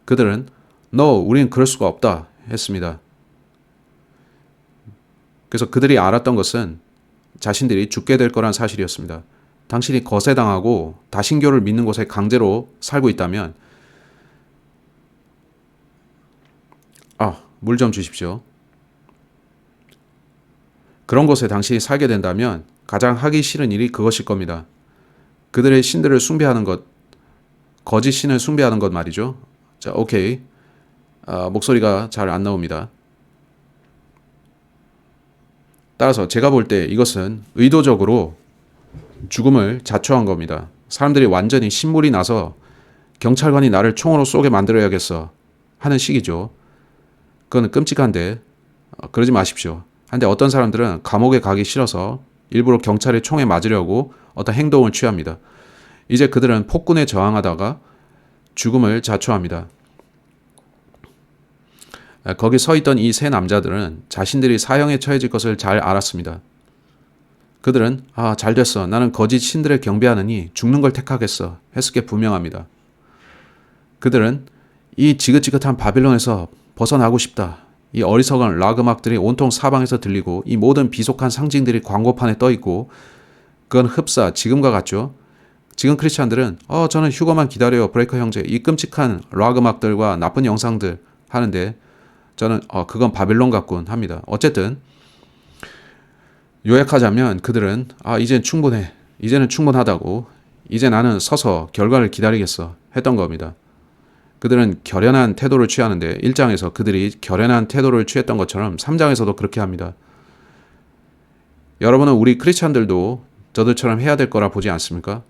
그들은 No, 우린 그럴 수가 없다 했습니다. 그래서 그들이 알았던 것은 자신들이 죽게 될 거란 사실이었습니다. 당신이 거세당하고 다신교를 믿는 곳에 강제로 살고 있다면 물 좀 주십시오. 그런 곳에 당신이 살게 된다면 가장 하기 싫은 일이 그것일 겁니다. 그들의 신들을 숭배하는 것, 거짓 신을 숭배하는 것 말이죠. 자, 오케이. 목소리가 잘 안 나옵니다. 따라서 제가 볼 때 이것은 의도적으로 죽음을 자초한 겁니다. 사람들이 완전히 신물이 나서 경찰관이 나를 총으로 쏘게 만들어야겠어 하는 식이죠. 그건 끔찍한데 그러지 마십시오. 한데 어떤 사람들은 감옥에 가기 싫어서 일부러 경찰의 총에 맞으려고 어떤 행동을 취합니다. 이제 그들은 폭군에 저항하다가 죽음을 자초합니다. 거기 서 있던 이 3 남자들은 자신들이 사형에 처해질 것을 잘 알았습니다. 그들은 잘 됐어. 나는 거짓 신들에 경배하느니 죽는 걸 택하겠어. 했을 게 분명합니다. 그들은 이 지긋지긋한 바빌론에서 벗어나고 싶다. 이 어리석은 락 음악들이 온통 사방에서 들리고 이 모든 비속한 상징들이 광고판에 떠 있고 그건 흡사, 지금과 같죠. 지금 크리스찬들은 저는 휴거만 기다려요. 브레이커 형제. 이 끔찍한 락 음악들과 나쁜 영상들 하는데 저는 그건 바빌론 같군 합니다. 어쨌든 요약하자면 그들은 이젠 충분해. 이제는 충분하다고. 이제 나는 서서 결과를 기다리겠어 했던 겁니다. 그들은 결연한 태도를 취하는데 1장에서 그들이 결연한 태도를 취했던 것처럼 3장에서도 그렇게 합니다. 여러분은 우리 크리스찬들도 저들처럼 해야 될 거라 보지 않습니까?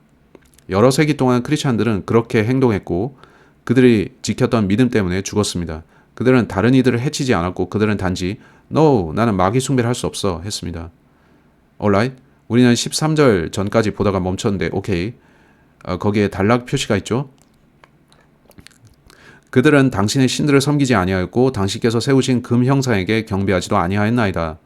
여러 세기 동안 크리스찬들은 그렇게 행동했고 그들이 지켰던 믿음 때문에 죽었습니다. 그들은 다른 이들을 해치지 않았고 그들은 단지 No, 나는 마귀 숭배를 할 수 없어 했습니다. Alright? 우리는 13절 전까지 보다가 멈췄는데 오케이. 거기에 단락 표시가 있죠. 그들은 당신의 신들을 섬기지 아니하였고 당신께서 세우신 금 형상에게 경배하지도 아니하였나이다.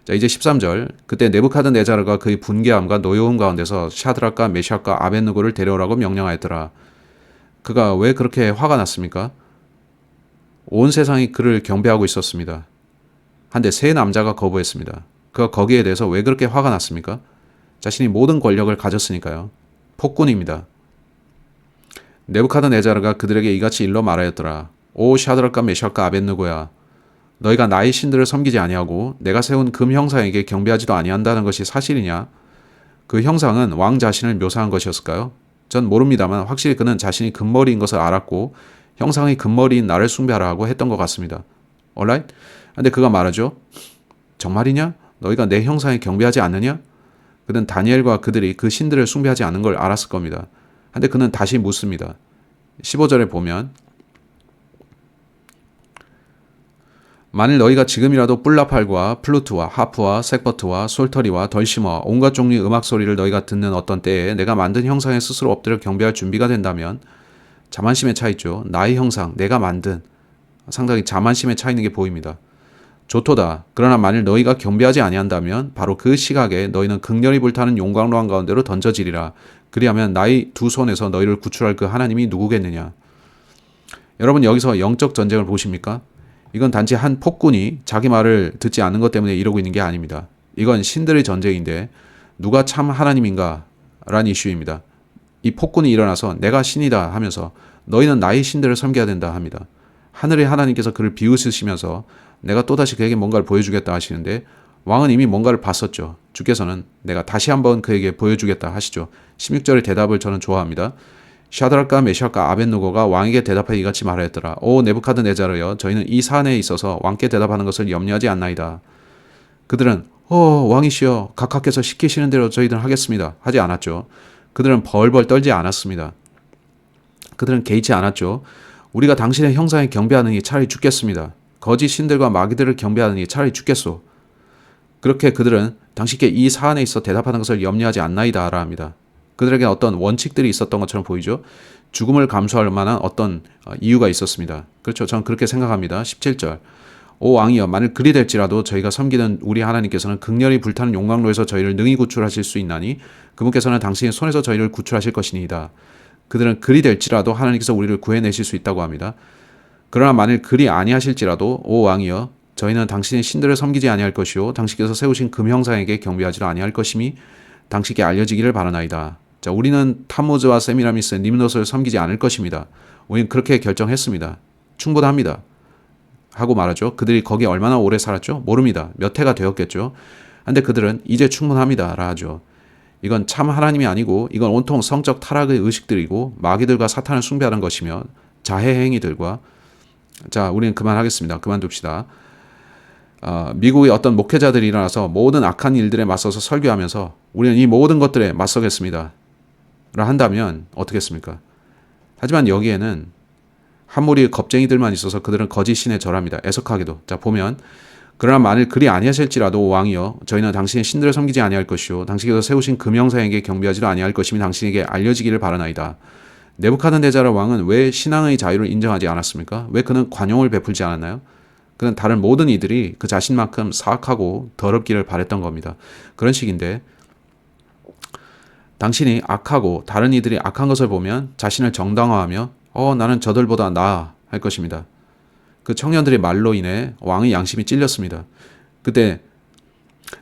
자, 이제 13절. 그때 네부카드네자르가 그의 분개함과 노여움 가운데서 샤드락과 메샥과 아벳느고를 데려오라고 명령하였더라. 그가 왜 그렇게 화가 났습니까? 온 세상이 그를 경배하고 있었습니다. 한데 세 남자가 거부했습니다. 그가 거기에 대해서 왜 그렇게 화가 났습니까? 자신이 모든 권력을 가졌으니까요. 폭군입니다. 네부카드네자르가 그들에게 이같이 일러 말하였더라. 오 샤드락과 메샥과 아벳느고야, 너희가 나의 신들을 섬기지 아니하고 내가 세운 금 형상에게 경배하지도 아니한다는 것이 사실이냐? 그 형상은 왕 자신을 묘사한 것이었을까요? 전 모릅니다만 확실히 그는 자신이 금머리인 것을 알았고 형상의 금머리인 나를 숭배하라고 했던 것 같습니다. Alright? 근데 그가 말하죠. 정말이냐? 너희가 내 형상에 경배하지 않느냐? 그는 다니엘과 그들이 그 신들을 숭배하지 않은 걸 알았을 겁니다. 근데 그는 다시 묻습니다. 15절에 보면 만일 너희가 지금이라도 뿔나팔과 플루트와 하프와 색버트와 솔터리와 덜시머와 온갖 종류의 음악 소리를 너희가 듣는 어떤 때에 내가 만든 형상에 스스로 엎드려 경배할 준비가 된다면, 자만심에 차 있죠. 나의 형상, 내가 만든, 상당히 자만심에 차 있는 게 보입니다. 좋도다. 그러나 만일 너희가 경배하지 아니한다면 바로 그 시각에 너희는 극렬히 불타는 용광로한 가운데로 던져지리라. 그리하면 나의 두 손에서 너희를 구출할 그 하나님이 누구겠느냐. 여러분, 여기서 영적 전쟁을 보십니까? 이건 단지 한 폭군이 자기 말을 듣지 않는 것 때문에 이러고 있는 게 아닙니다. 이건 신들의 전쟁인데 누가 참 하나님인가 라는 이슈입니다. 이 폭군이 일어나서 내가 신이다 하면서 너희는 나의 신들을 섬겨야 된다 합니다. 하늘의 하나님께서 그를 비웃으시면서 내가 또다시 그에게 뭔가를 보여주겠다 하시는데 왕은 이미 뭔가를 봤었죠. 주께서는 내가 다시 한번 그에게 보여주겠다 하시죠. 16절의 대답을 저는 좋아합니다. 샤드락과 메샥과 아벳느고가 왕에게 대답하여 이같이 말하였더라. 오 네부카드네자르여, 저희는 이 사안에 있어서 왕께 대답하는 것을 염려하지 않나이다. 그들은 왕이시여, 각하께서 시키시는 대로 저희들은 하겠습니다 하지 않았죠. 그들은 벌벌 떨지 않았습니다. 그들은 개의치 않았죠. 우리가 당신의 형상에 경배하느니 차라리 죽겠습니다. 거짓 신들과 마귀들을 경배하느니 차라리 죽겠소. 그렇게 그들은 당신께 이 사안에 있어 대답하는 것을 염려하지 않나이다 라 합니다. 그들에게 어떤 원칙들이 있었던 것처럼 보이죠. 죽음을 감수할 만한 어떤 이유가 있었습니다. 그렇죠. 저는 그렇게 생각합니다. 17절. 오 왕이여, 만일 그리 될지라도 저희가 섬기는 우리 하나님께서는 극렬히 불타는 용광로에서 저희를 능히 구출하실 수 있나니 그분께서는 당신의 손에서 저희를 구출하실 것이니이다. 그들은 그리 될지라도 하나님께서 우리를 구해내실 수 있다고 합니다. 그러나 만일 그리 아니하실지라도 오 왕이여, 저희는 당신의 신들을 섬기지 아니할 것이요 당신께서 세우신 금 형상에게 경배하지도 아니할 것임이 당신께 알려지기를 바라나이다. 자, 우리는 타무즈와 세미라미스, 님노스를 섬기지 않을 것입니다. 우리는 그렇게 결정했습니다. 충분합니다. 하고 말하죠. 그들이 거기에 얼마나 오래 살았죠? 모릅니다. 몇 해가 되었겠죠. 근데 그들은 이제 충분합니다 라 하죠. 이건 참 하나님이 아니고 이건 온통 성적 타락의 의식들이고 마귀들과 사탄을 숭배하는 것이며 자해 행위들과, 자, 우리는 그만하겠습니다. 그만둡시다. 미국의 어떤 목회자들이 일어나서 모든 악한 일들에 맞서서 설교하면서 우리는 이 모든 것들에 맞서겠습니다 라 한다면 어떻겠습니까? 하지만 여기에는 한 무리의 겁쟁이들만 있어서 그들은 거짓 신에 절합니다. 애석하게도. 자, 보면 그러나 만일 그리 아니하실지라도 왕이여, 저희는 당신의 신들을 섬기지 아니할 것이요 당신께서 세우신 금 형상에게 경배하지도 아니할 것임이 당신에게 알려지기를 바라나이다. 네부카드네자르 왕은 왜 신앙의 자유를 인정하지 않았습니까? 왜 그는 관용을 베풀지 않았나요? 그는 다른 모든 이들이 그 자신만큼 사악하고 더럽기를 바랬던 겁니다. 그런 식인데 당신이 악하고 다른 이들이 악한 것을 보면 자신을 정당화하며 나는 저들보다 나아 할 것입니다. 그 청년들의 말로 인해 왕의 양심이 찔렸습니다. 그때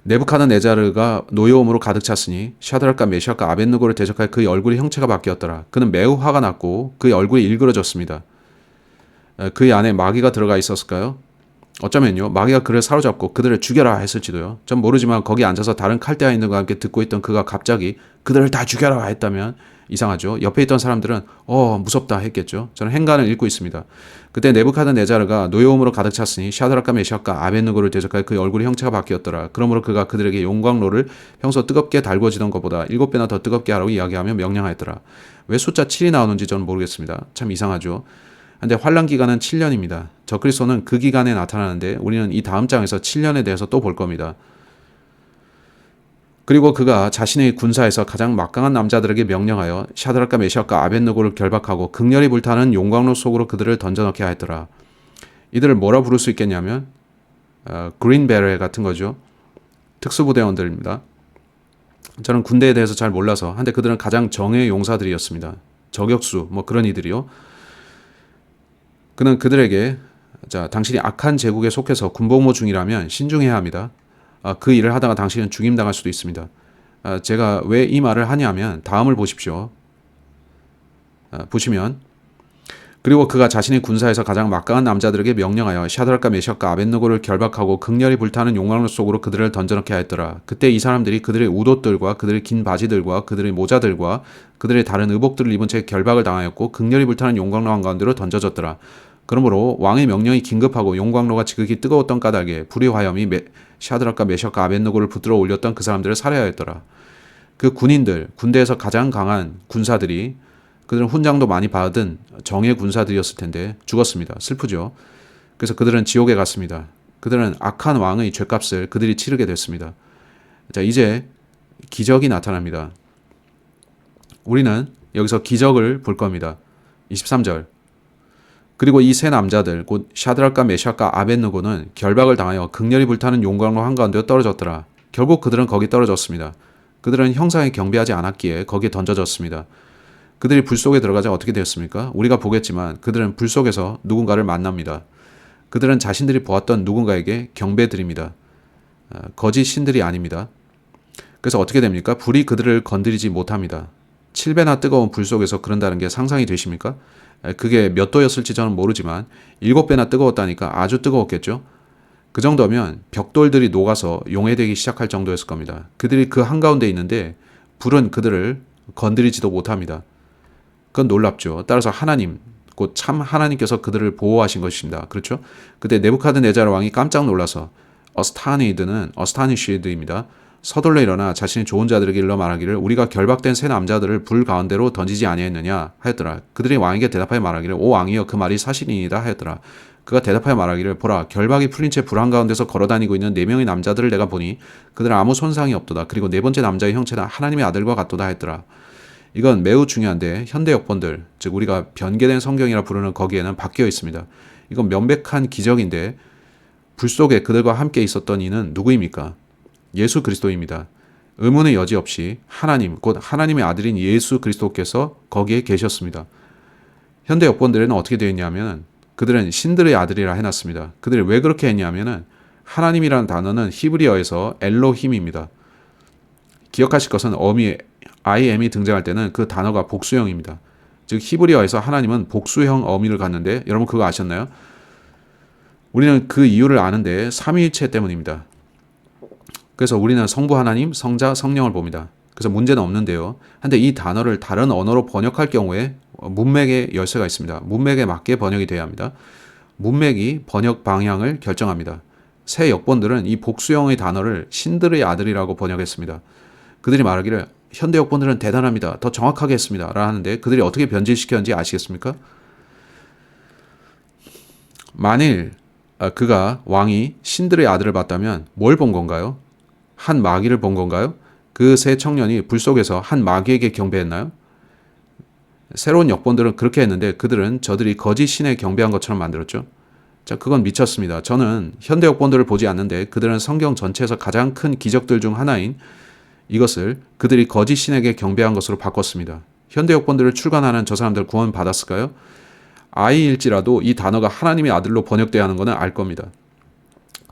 네부카드네자르가 노여움으로 가득 찼으니 샤드락과 메샥과 아벳느고를 대적할 그의 얼굴의 형체가 바뀌었더라. 그는 매우 화가 났고 그의 얼굴이 일그러졌습니다. 그의 안에 마귀가 들어가 있었을까요? 어쩌면요, 마귀가 그를 사로잡고 그들을 죽여라 했을지도요. 전 모르지만 거기 앉아서 다른 칼데아인들과 함께 듣고 있던 그가 갑자기 그들을 다 죽여라 했다면 이상하죠. 옆에 있던 사람들은 무섭다 했겠죠. 저는 행간을 읽고 있습니다. 그때 네부카드네자르가 노여움으로 가득 찼으니 샤드락과 메샥과 아벳느고를 대적하여 그의 얼굴의 형체가 바뀌었더라. 그러므로 그가 그들에게 용광로를 평소 뜨겁게 달궈지던 것보다 7배나 더 뜨겁게 하라고 이야기하며 명령하였더라. 왜 숫자 7이 나오는지 저는 모르겠습니다. 참 이상하죠. 근데 환란 기간은 7년입니다. 적그리스도는 그 기간에 나타나는데 우리는 이 다음 장에서 7년에 대해서 또 볼 겁니다. 그리고 그가 자신의 군사에서 가장 막강한 남자들에게 명령하여 샤드락과 메샥과 아벳느고를 결박하고 극렬히 불타는 용광로 속으로 그들을 던져넣게 하였더라. 이들을 뭐라 부를 수 있겠냐면 그린베레 같은 거죠. 특수부대원들입니다. 저는 군대에 대해서 잘 몰라서 한데 그들은 가장 정예의 용사들이었습니다. 저격수 뭐 그런 이들이요. 그는 그들에게 당신이 악한 제국에 속해서 군복무 중이라면 신중해야 합니다. 그 일을 하다가 당신은 죽임당할 수도 있습니다. 제가 왜 이 말을 하냐면 다음을 보십시오. 보시면 그리고 그가 자신의 군사에서 가장 막강한 남자들에게 명령하여 샤드락과 메샥과 아벳느고를 결박하고 극렬히 불타는 용광로 속으로 그들을 던져넣게 하였더라. 그때 이 사람들이 그들의 웃옷들과 그들의 긴 바지들과 그들의 모자들과 그들의 다른 의복들을 입은 채 결박을 당하였고 극렬히 불타는 용광로 한가운데로 던져졌더라. 그러므로 왕의 명령이 긴급하고 용광로가 지극히 뜨거웠던 까닭에 불의 화염이 샤드락과 메샥과 아벳느고를 붙들어 올렸던 그 사람들을 살해하였더라. 그 군인들, 군대에서 가장 강한 군사들이 그들은 훈장도 많이 받은 정예 군사들이었을 텐데 죽었습니다. 슬프죠. 그래서 그들은 지옥에 갔습니다. 그들은 악한 왕의 죗값을 그들이 치르게 됐습니다. 자, 이제 기적이 나타납니다. 우리는 여기서 기적을 볼 겁니다. 23절. 그리고 이 세 남자들 곧 샤드락과 메샥과 아벳느고는 결박을 당하여 극렬히 불타는 용광로 한가운데로 떨어졌더라. 결국 그들은 거기 떨어졌습니다. 그들은 형상에 경배하지 않았기에 거기에 던져졌습니다. 그들이 불 속에 들어가자 어떻게 되었습니까? 우리가 보겠지만 그들은 불 속에서 누군가를 만납니다. 그들은 자신들이 보았던 누군가에게 경배드립니다. 거짓 신들이 아닙니다. 그래서 어떻게 됩니까? 불이 그들을 건드리지 못합니다. 7배나 뜨거운 불 속에서 그런다는 게 상상이 되십니까? 그게 몇 도였을지 저는 모르지만 7배나 뜨거웠다니까 아주 뜨거웠겠죠. 그 정도면 벽돌들이 녹아서 용해되기 시작할 정도였을 겁니다. 그들이 그 한가운데 있는데 불은 그들을 건드리지도 못합니다. 그건 놀랍죠. 따라서 하나님, 곧 참 하나님께서 그들을 보호하신 것입니다. 그렇죠? 그때 네부카드네자르 왕이 깜짝 놀라서 어스타니시드입니다. 서둘러 일어나 자신의 좋은 자들에게 일러 말하기를 우리가 결박된 세 남자들을 불 가운데로 던지지 아니했느냐 하였더라. 그들이 왕에게 대답하여 말하기를 오 왕이여 그 말이 사실이니이다 하였더라. 그가 대답하여 말하기를 보라 결박이 풀린 채 불 한가운데서 걸어다니고 있는 4명의 남자들을 내가 보니 그들은 아무 손상이 없도다. 그리고 네 번째 남자의 형체는 하나님의 아들과 같도다 하였더라. 이건 매우 중요한데 현대 역본들, 즉 우리가 변개된 성경이라 부르는 거기에는 바뀌어 있습니다. 이건 명백한 기적인데 불 속에 그들과 함께 있었던 이는 누구입니까? 예수 그리스도입니다. 의문의 여지 없이 하나님, 곧 하나님의 아들인 예수 그리스도께서 거기에 계셨습니다. 현대 역본들에는 어떻게 되어 있냐면 그들은 신들의 아들이라 해놨습니다. 그들이 왜 그렇게 했냐면은 하나님이라는 단어는 히브리어에서 엘로힘입니다. 기억하실 것은 IM이 등장할 때는 그 단어가 복수형입니다. 즉 히브리어에서 하나님은 복수형 어미를 갖는데 여러분 그거 아셨나요? 우리는 그 이유를 아는데 삼위일체 때문입니다. 그래서 우리는 성부 하나님, 성자, 성령을 봅니다. 그래서 문제는 없는데요. 근데 이 단어를 다른 언어로 번역할 경우에 문맥의 열쇠가 있습니다. 문맥에 맞게 번역이 돼야 합니다. 문맥이 번역 방향을 결정합니다. 새 역본들은 이 복수형의 단어를 신들의 아들이라고 번역했습니다. 그들이 말하기를 현대 역본들은 대단합니다. 더 정확하게 했습니다. 라는데 그들이 어떻게 변질시켰는지 아시겠습니까? 만일 그가 왕이 신들의 아들을 봤다면 뭘 본 건가요? 한 마귀를 본 건가요? 그 세 청년이 불 속에서 한 마귀에게 경배했나요? 새로운 역본들은 그렇게 했는데 그들은 저들이 거짓 신에 경배한 것처럼 만들었죠. 자, 그건 미쳤습니다. 저는 현대 역본들을 보지 않는데 그들은 성경 전체에서 가장 큰 기적들 중 하나인 이것을 그들이 거짓 신에게 경배한 것으로 바꿨습니다. 현대 역본들을 출간하는 저 사람들 구원 받았을까요? 아이일지라도 이 단어가 하나님의 아들로 번역돼야 하는 것은 알 겁니다.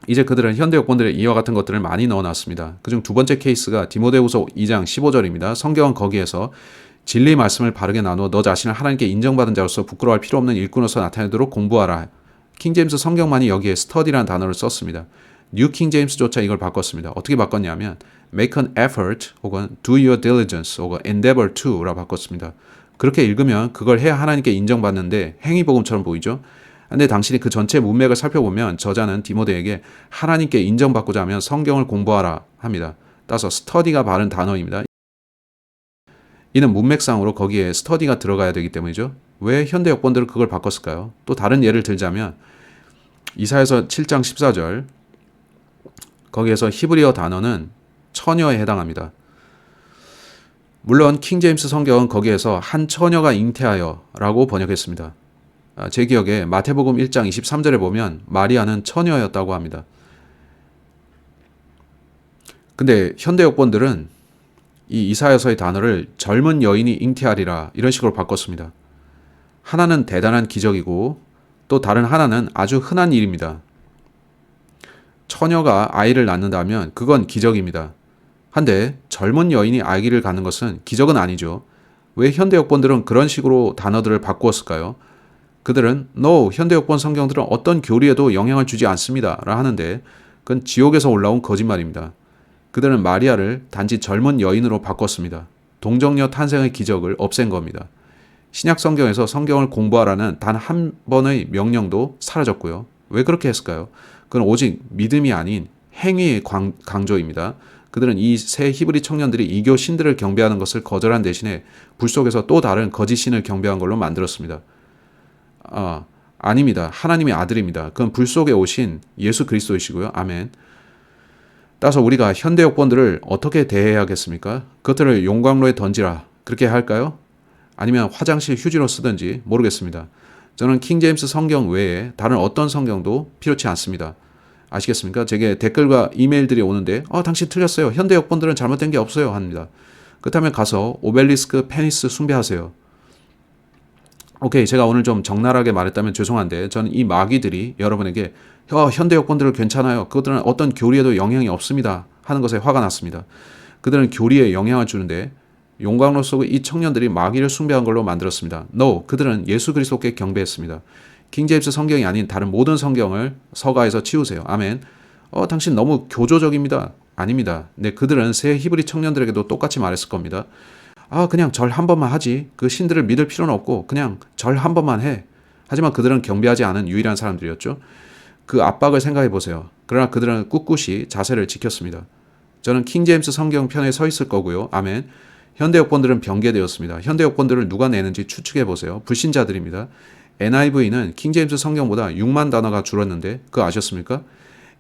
이제 그들은 현대 역본들에 이와 같은 것들을 많이 넣어놨습니다. 그중 두 번째 케이스가 디모데후서 2장 15절입니다. 성경은 거기에서 진리 말씀을 바르게 나누어 너 자신을 하나님께 인정받은 자로서 부끄러워할 필요 없는 일꾼으로서 나타내도록 공부하라. 킹제임스 성경만이 여기에 스터디라는 단어를 썼습니다. 뉴 킹 제임스조차 이걸 바꿨습니다. 어떻게 바꿨냐면 make an effort 혹은 do your diligence 혹은 endeavor to라 바꿨습니다. 그렇게 읽으면 그걸 해야 하나님께 인정받는데 행위복음처럼 보이죠. 근데 당신이 그 전체 문맥을 살펴보면 저자는 디모데에게 하나님께 인정받고자 하면 성경을 공부하라 합니다. 따라서 스터디가 바른 단어입니다. 이는 문맥상으로 거기에 스터디가 들어가야 되기 때문이죠. 왜 현대 역본들은 그걸 바꿨을까요? 또 다른 예를 들자면 이사야서 7장 14절 거기에서 히브리어 단어는 처녀에 해당합니다. 물론 킹제임스 성경은 거기에서 한 처녀가 잉태하여 라고 번역했습니다. 제 기억에 마태복음 1장 23절에 보면 마리아는 처녀였다고 합니다. 근데 현대 역본들은 이 이사야서의 단어를 젊은 여인이 잉태하리라 이런 식으로 바꿨습니다. 하나는 대단한 기적이고 또 다른 하나는 아주 흔한 일입니다. 처녀가 아이를 낳는다면 그건 기적입니다. 한데 젊은 여인이 아기를 갖는 것은 기적은 아니죠. 왜 현대 역본들은 그런 식으로 단어들을 바꾸었을까요? 그들은 No, 현대 역본 성경들은 어떤 교리에도 영향을 주지 않습니다 라 하는데 그건 지옥에서 올라온 거짓말입니다. 그들은 마리아를 단지 젊은 여인으로 바꿨습니다. 동정녀 탄생의 기적을 없앤 겁니다. 신약 성경에서 성경을 공부하라는 단 한 번의 명령도 사라졌고요. 왜 그렇게 했을까요? 그건 오직 믿음이 아닌 행위의 강조입니다. 그들은 이 세 히브리 청년들이 이교 신들을 경배하는 것을 거절한 대신에 불 속에서 또 다른 거짓 신을 경배한 걸로 만들었습니다. 아닙니다. 하나님의 아들입니다. 그건 불 속에 오신 예수 그리스도이시고요. 아멘. 따라서 우리가 현대 역본들을 어떻게 대해야겠습니까? 그것들을 용광로에 던지라. 그렇게 할까요? 아니면 화장실 휴지로 쓰든지 모르겠습니다. 저는 킹제임스 성경 외에 다른 어떤 성경도 필요치 않습니다. 아시겠습니까? 제게 댓글과 이메일들이 오는데 당신 틀렸어요. 현대 역본들은 잘못된 게 없어요. 합니다. 그렇다면 가서 오벨리스크, 페니스 숭배하세요. 오케이, 제가 오늘 좀 적나라하게 말했다면 죄송한데 저는 이 마귀들이 여러분에게 현대 역본들은 괜찮아요. 그것들은 어떤 교리에도 영향이 없습니다. 하는 것에 화가 났습니다. 그들은 교리에 영향을 주는데 용광로 속의 이 청년들이 마귀를 숭배한 걸로 만들었습니다. No, 그들은 예수 그리스도께 경배했습니다. 킹제임스 성경이 아닌 다른 모든 성경을 서가에서 치우세요. 아멘. 당신 너무 교조적입니다. 아닙니다. 네, 그들은 새 히브리 청년들에게도 똑같이 말했을 겁니다. 그냥 절 한 번만 하지. 그 신들을 믿을 필요는 없고 그냥 절 한 번만 해. 하지만 그들은 경배하지 않은 유일한 사람들이었죠. 그 압박을 생각해 보세요. 그러나 그들은 꿋꿋이 자세를 지켰습니다. 저는 킹제임스 성경 편에 서 있을 거고요. 아멘. 현대 역본들은 변개되었습니다. 현대 역본들을 누가 내는지 추측해 보세요. 불신자들입니다. NIV는 킹제임스 성경보다 6만 단어가 줄었는데 그거 아셨습니까?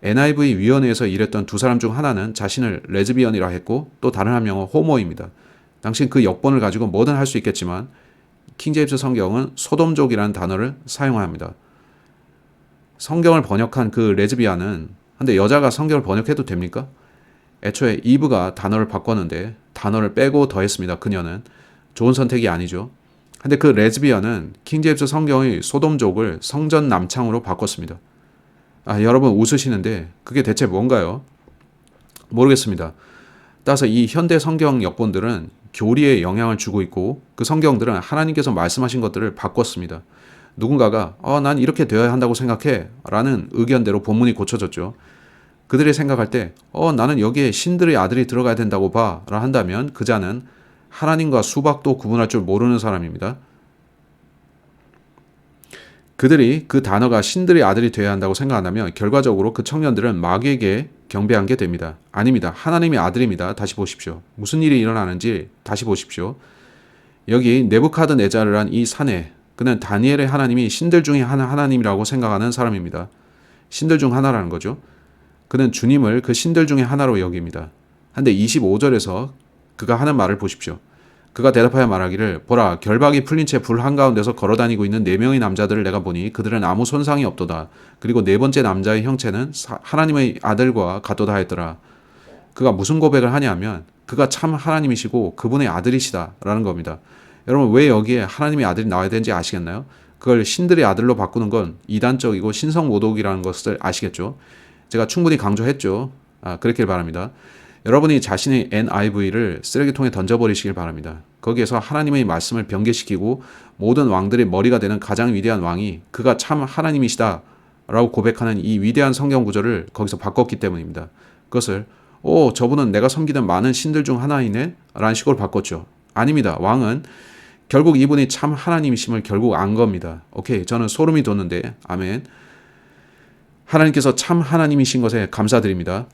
NIV 위원회에서 일했던 두 사람 중 하나는 자신을 레즈비언이라 했고 또 다른 한 명은 호모입니다. 당신 그 역본을 가지고 뭐든 할 수 있겠지만 킹제임스 성경은 소돔족이라는 단어를 사용합니다. 성경을 번역한 그 레즈비안은 근데 여자가 성경을 번역해도 됩니까? 애초에 이브가 단어를 바꿨는데 단어를 빼고 더했습니다. 그녀는 좋은 선택이 아니죠. 근데 그 레즈비언은 킹제임스 성경의 소돔족을 성전 남창으로 바꿨습니다. 여러분 웃으시는데 그게 대체 뭔가요? 모르겠습니다. 따라서 이 현대 성경 역본들은 교리에 영향을 주고 있고 그 성경들은 하나님께서 말씀하신 것들을 바꿨습니다. 누군가가 난 이렇게 되어야 한다고 생각해 라는 의견대로 본문이 고쳐졌죠. 그들이 생각할 때 나는 여기에 신들의 아들이 들어가야 된다고 봐 라 한다면 그 자는 하나님과 수박도 구분할 줄 모르는 사람입니다. 그들이 그 단어가 신들의 아들이 되어야 한다고 생각한다면 결과적으로 그 청년들은 마귀에게 경배한 게 됩니다. 아닙니다. 하나님의 아들입니다. 다시 보십시오. 무슨 일이 일어나는지 다시 보십시오. 여기 네부카드네자르란 이 사내, 그는 다니엘의 하나님이 신들 중에 하나님이라고 생각하는 사람입니다. 신들 중 하나라는 거죠. 그는 주님을 그 신들 중에 하나로 여깁니다. 한데 25절에서 그가 하는 말을 보십시오. 그가 대답하여 말하기를 보라 결박이 풀린 채 불 한가운데서 걸어다니고 있는 4명의 남자들을 내가 보니 그들은 아무 손상이 없도다. 그리고 네 번째 남자의 형체는 하나님의 아들과 같도다 하였더라. 그가 무슨 고백을 하냐면 그가 참 하나님이시고 그분의 아들이시다 라는 겁니다. 여러분 왜 여기에 하나님의 아들이 나와야 되는지 아시겠나요? 그걸 신들의 아들로 바꾸는 건 이단적이고 신성모독이라는 것을 아시겠죠? 제가 충분히 강조했죠. 그렇길 바랍니다. 여러분이 자신의 NIV를 쓰레기통에 던져버리시길 바랍니다. 거기에서 하나님의 말씀을 변개시키고 모든 왕들의 머리가 되는 가장 위대한 왕이 그가 참 하나님이시다 라고 고백하는 이 위대한 성경 구절을 거기서 바꿨기 때문입니다. 그것을 저분은 내가 섬기는 많은 신들 중 하나이네? 라는 식으로 바꿨죠. 아닙니다. 왕은 결국 이분이 참 하나님이심을 결국 안 겁니다. 오케이, 저는 소름이 돋는데 아멘. 하나님께서 참 하나님이신 것에 감사드립니다.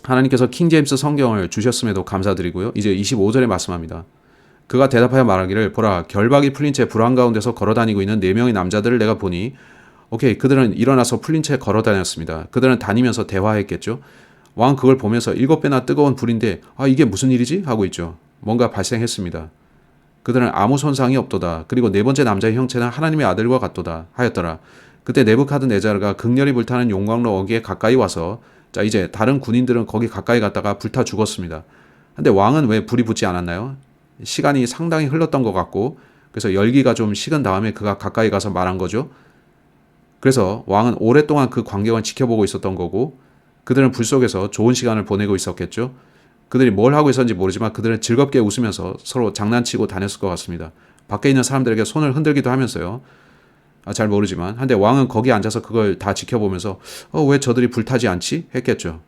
하나님께서 킹제임스 성경을 주셨음에도 감사드리고요. 이제 25절에 말씀합니다. 그가 대답하여 말하기를 보라 결박이 풀린 채 불안 가운데서 걸어다니고 있는 4명의 남자들을 내가 보니 오케이, 그들은 일어나서 풀린 채 걸어다녔습니다. 그들은 다니면서 대화했겠죠. 왕은 그걸 보면서 7배나 뜨거운 불인데 이게 무슨 일이지? 하고 있죠. 뭔가 발생했습니다. 그들은 아무 손상이 없도다. 그리고 4번째 남자의 형체는 하나님의 아들과 같도다 하였더라. 그때 네부카드네자르가 극렬히 불타는 용광로 어귀에 가까이 와서 자 이제 다른 군인들은 거기 가까이 갔다가 불타 죽었습니다. 근데 왕은 왜 불이 붙지 않았나요? 시간이 상당히 흘렀던 것 같고 그래서 열기가 좀 식은 다음에 그가 가까이 가서 말한 거죠. 그래서 왕은 오랫동안 그 광경을 지켜보고 있었던 거고 그들은 불 속에서 좋은 시간을 보내고 있었겠죠. 그들이 뭘 하고 있었는지 모르지만 그들은 즐겁게 웃으면서 서로 장난치고 다녔을 것 같습니다. 밖에 있는 사람들에게 손을 흔들기도 하면서요. 잘 모르지만 한데 왕은 거기 앉아서 그걸 다 지켜보면서 왜 저들이 불타지 않지? 했겠죠.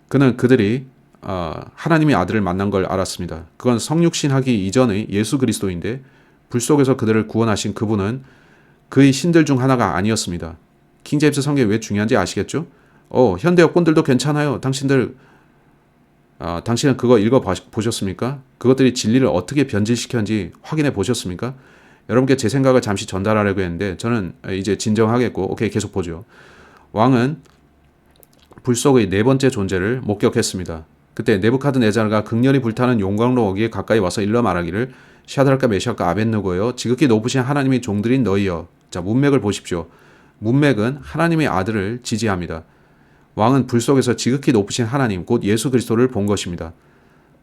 그는 그들이 하나님의 아들을 만난 걸 알았습니다. 그건 성육신하기 이전의 예수 그리스도인데 불 속에서 그들을 구원하신 그분은 그의 신들 중 하나가 아니었습니다. 킹제임스 성경이 왜 중요한지 아시겠죠? 현대 여권들도 괜찮아요. 당신은 그거 읽어보셨습니까? 그것들이 진리를 어떻게 변질시켰는지 확인해 보셨습니까? 여러분께 제 생각을 잠시 전달하려고 했는데 저는 이제 진정하겠고 오케이, 계속 보죠. 왕은 불 속의 4번째 존재를 목격했습니다. 그때 네부카드네자르가 극렬히 불타는 용광로 어귀에 가까이 와서 일러 말하기를 샤드락과 메샥과 아벳느고여 지극히 높으신 하나님의 종들인 너희여. 자, 문맥을 보십시오. 문맥은 하나님의 아들을 지지합니다. 왕은 불 속에서 지극히 높으신 하나님 곧 예수 그리스도를 본 것입니다.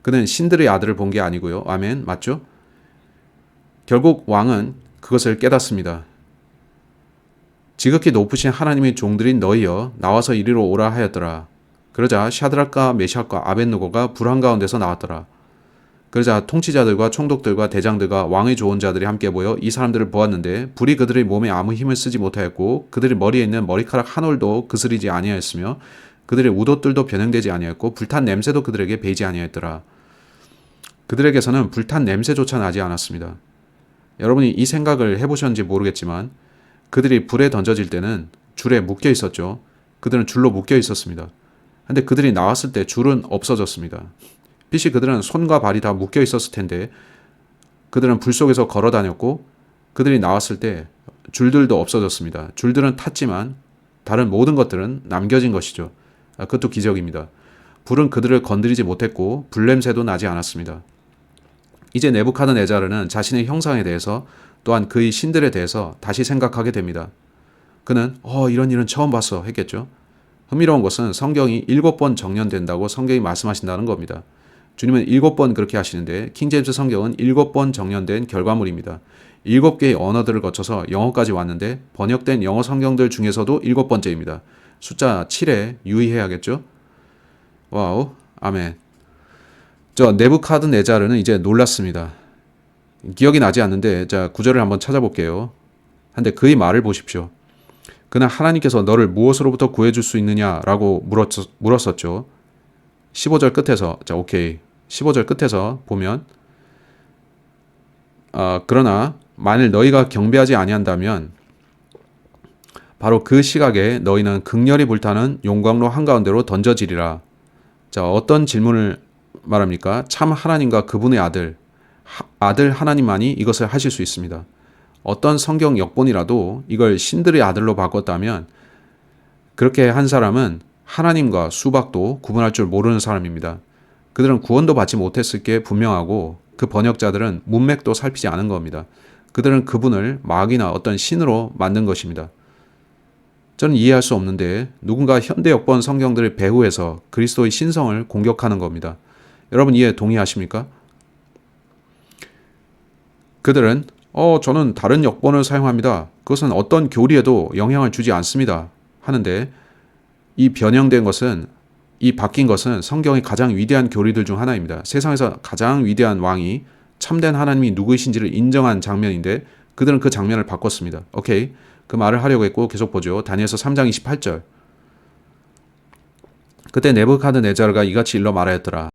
그는 신들의 아들을 본 게 아니고요. 아멘, 맞죠? 결국 왕은 그것을 깨닫습니다. 지극히 높으신 하나님의 종들인 너희여 나와서 이리로 오라 하였더라. 그러자 샤드락과 메샥과 아벳느고가 불 한가운데서 나왔더라. 그러자 통치자들과 총독들과 대장들과 왕의 조언자들이 함께 모여 이 사람들을 보았는데 불이 그들의 몸에 아무 힘을 쓰지 못하였고 그들의 머리에 있는 머리카락 한 올도 그스리지 아니하였으며 그들의 우돛들도 변형되지 아니하였고 불탄 냄새도 그들에게 배이지 아니하였더라. 그들에게서는 불탄 냄새조차 나지 않았습니다. 여러분이 이 생각을 해보셨는지 모르겠지만 그들이 불에 던져질 때는 줄에 묶여 있었죠. 그들은 줄로 묶여 있었습니다. 근데 그들이 나왔을 때 줄은 없어졌습니다. 빛이 그들은 손과 발이 다 묶여 있었을 텐데 그들은 불 속에서 걸어 다녔고 그들이 나왔을 때 줄들도 없어졌습니다. 줄들은 탔지만 다른 모든 것들은 남겨진 것이죠. 그것도 기적입니다. 불은 그들을 건드리지 못했고 불냄새도 나지 않았습니다. 이제 네부카드네자르는 자신의 형상에 대해서 또한 그의 신들에 대해서 다시 생각하게 됩니다. 그는 이런 일은 처음 봤어 했겠죠. 흥미로운 것은 성경이 7번 정년된다고 성경이 말씀하신다는 겁니다. 주님은 7번 그렇게 하시는데 킹제임스 성경은 7번 정년된 결과물입니다. 7개의 언어들을 거쳐서 영어까지 왔는데 번역된 영어 성경들 중에서도 7번째입니다. 숫자 7에 유의해야겠죠? 와우, 아멘. 네부카드네자르는 이제 놀랐습니다. 기억이 나지 않는데 자, 구절을 한번 찾아볼게요. 근데 그의 말을 보십시오. 그는 하나님께서 너를 무엇으로부터 구해줄 수 있느냐라고 물었었죠. 15절 끝에서 자, 오케이. 15절 끝에서 보면 그러나 만일 너희가 경배하지 아니한다면 바로 그 시각에 너희는 극렬히 불타는 용광로 한가운데로 던져지리라. 자, 어떤 질문을 말합니까? 참 하나님과 그분의 아들 하나님만이 이것을 하실 수 있습니다. 어떤 성경 역본이라도 이걸 신들의 아들로 바꿨다면 그렇게 한 사람은 하나님과 수박도 구분할 줄 모르는 사람입니다. 그들은 구원도 받지 못했을 게 분명하고 그 번역자들은 문맥도 살피지 않은 겁니다. 그들은 그분을 마귀나 어떤 신으로 만든 것입니다. 저는 이해할 수 없는데 누군가 현대 역번 성경들을 배후해서 그리스도의 신성을 공격하는 겁니다. 여러분 이해 동의하십니까? 그들은 저는 다른 역본을 사용합니다. 그것은 어떤 교리에도 영향을 주지 않습니다. 하는데 이 변형된 것은 이 바뀐 것은 성경의 가장 위대한 교리들 중 하나입니다. 세상에서 가장 위대한 왕이 참된 하나님이 누구이신지를 인정한 장면인데 그들은 그 장면을 바꿨습니다. 오케이. 그 말을 하려고 했고 계속 보죠. 다니엘서 3장 28절. 그때 네부갓네자르가 이같이 일러 말하였더라.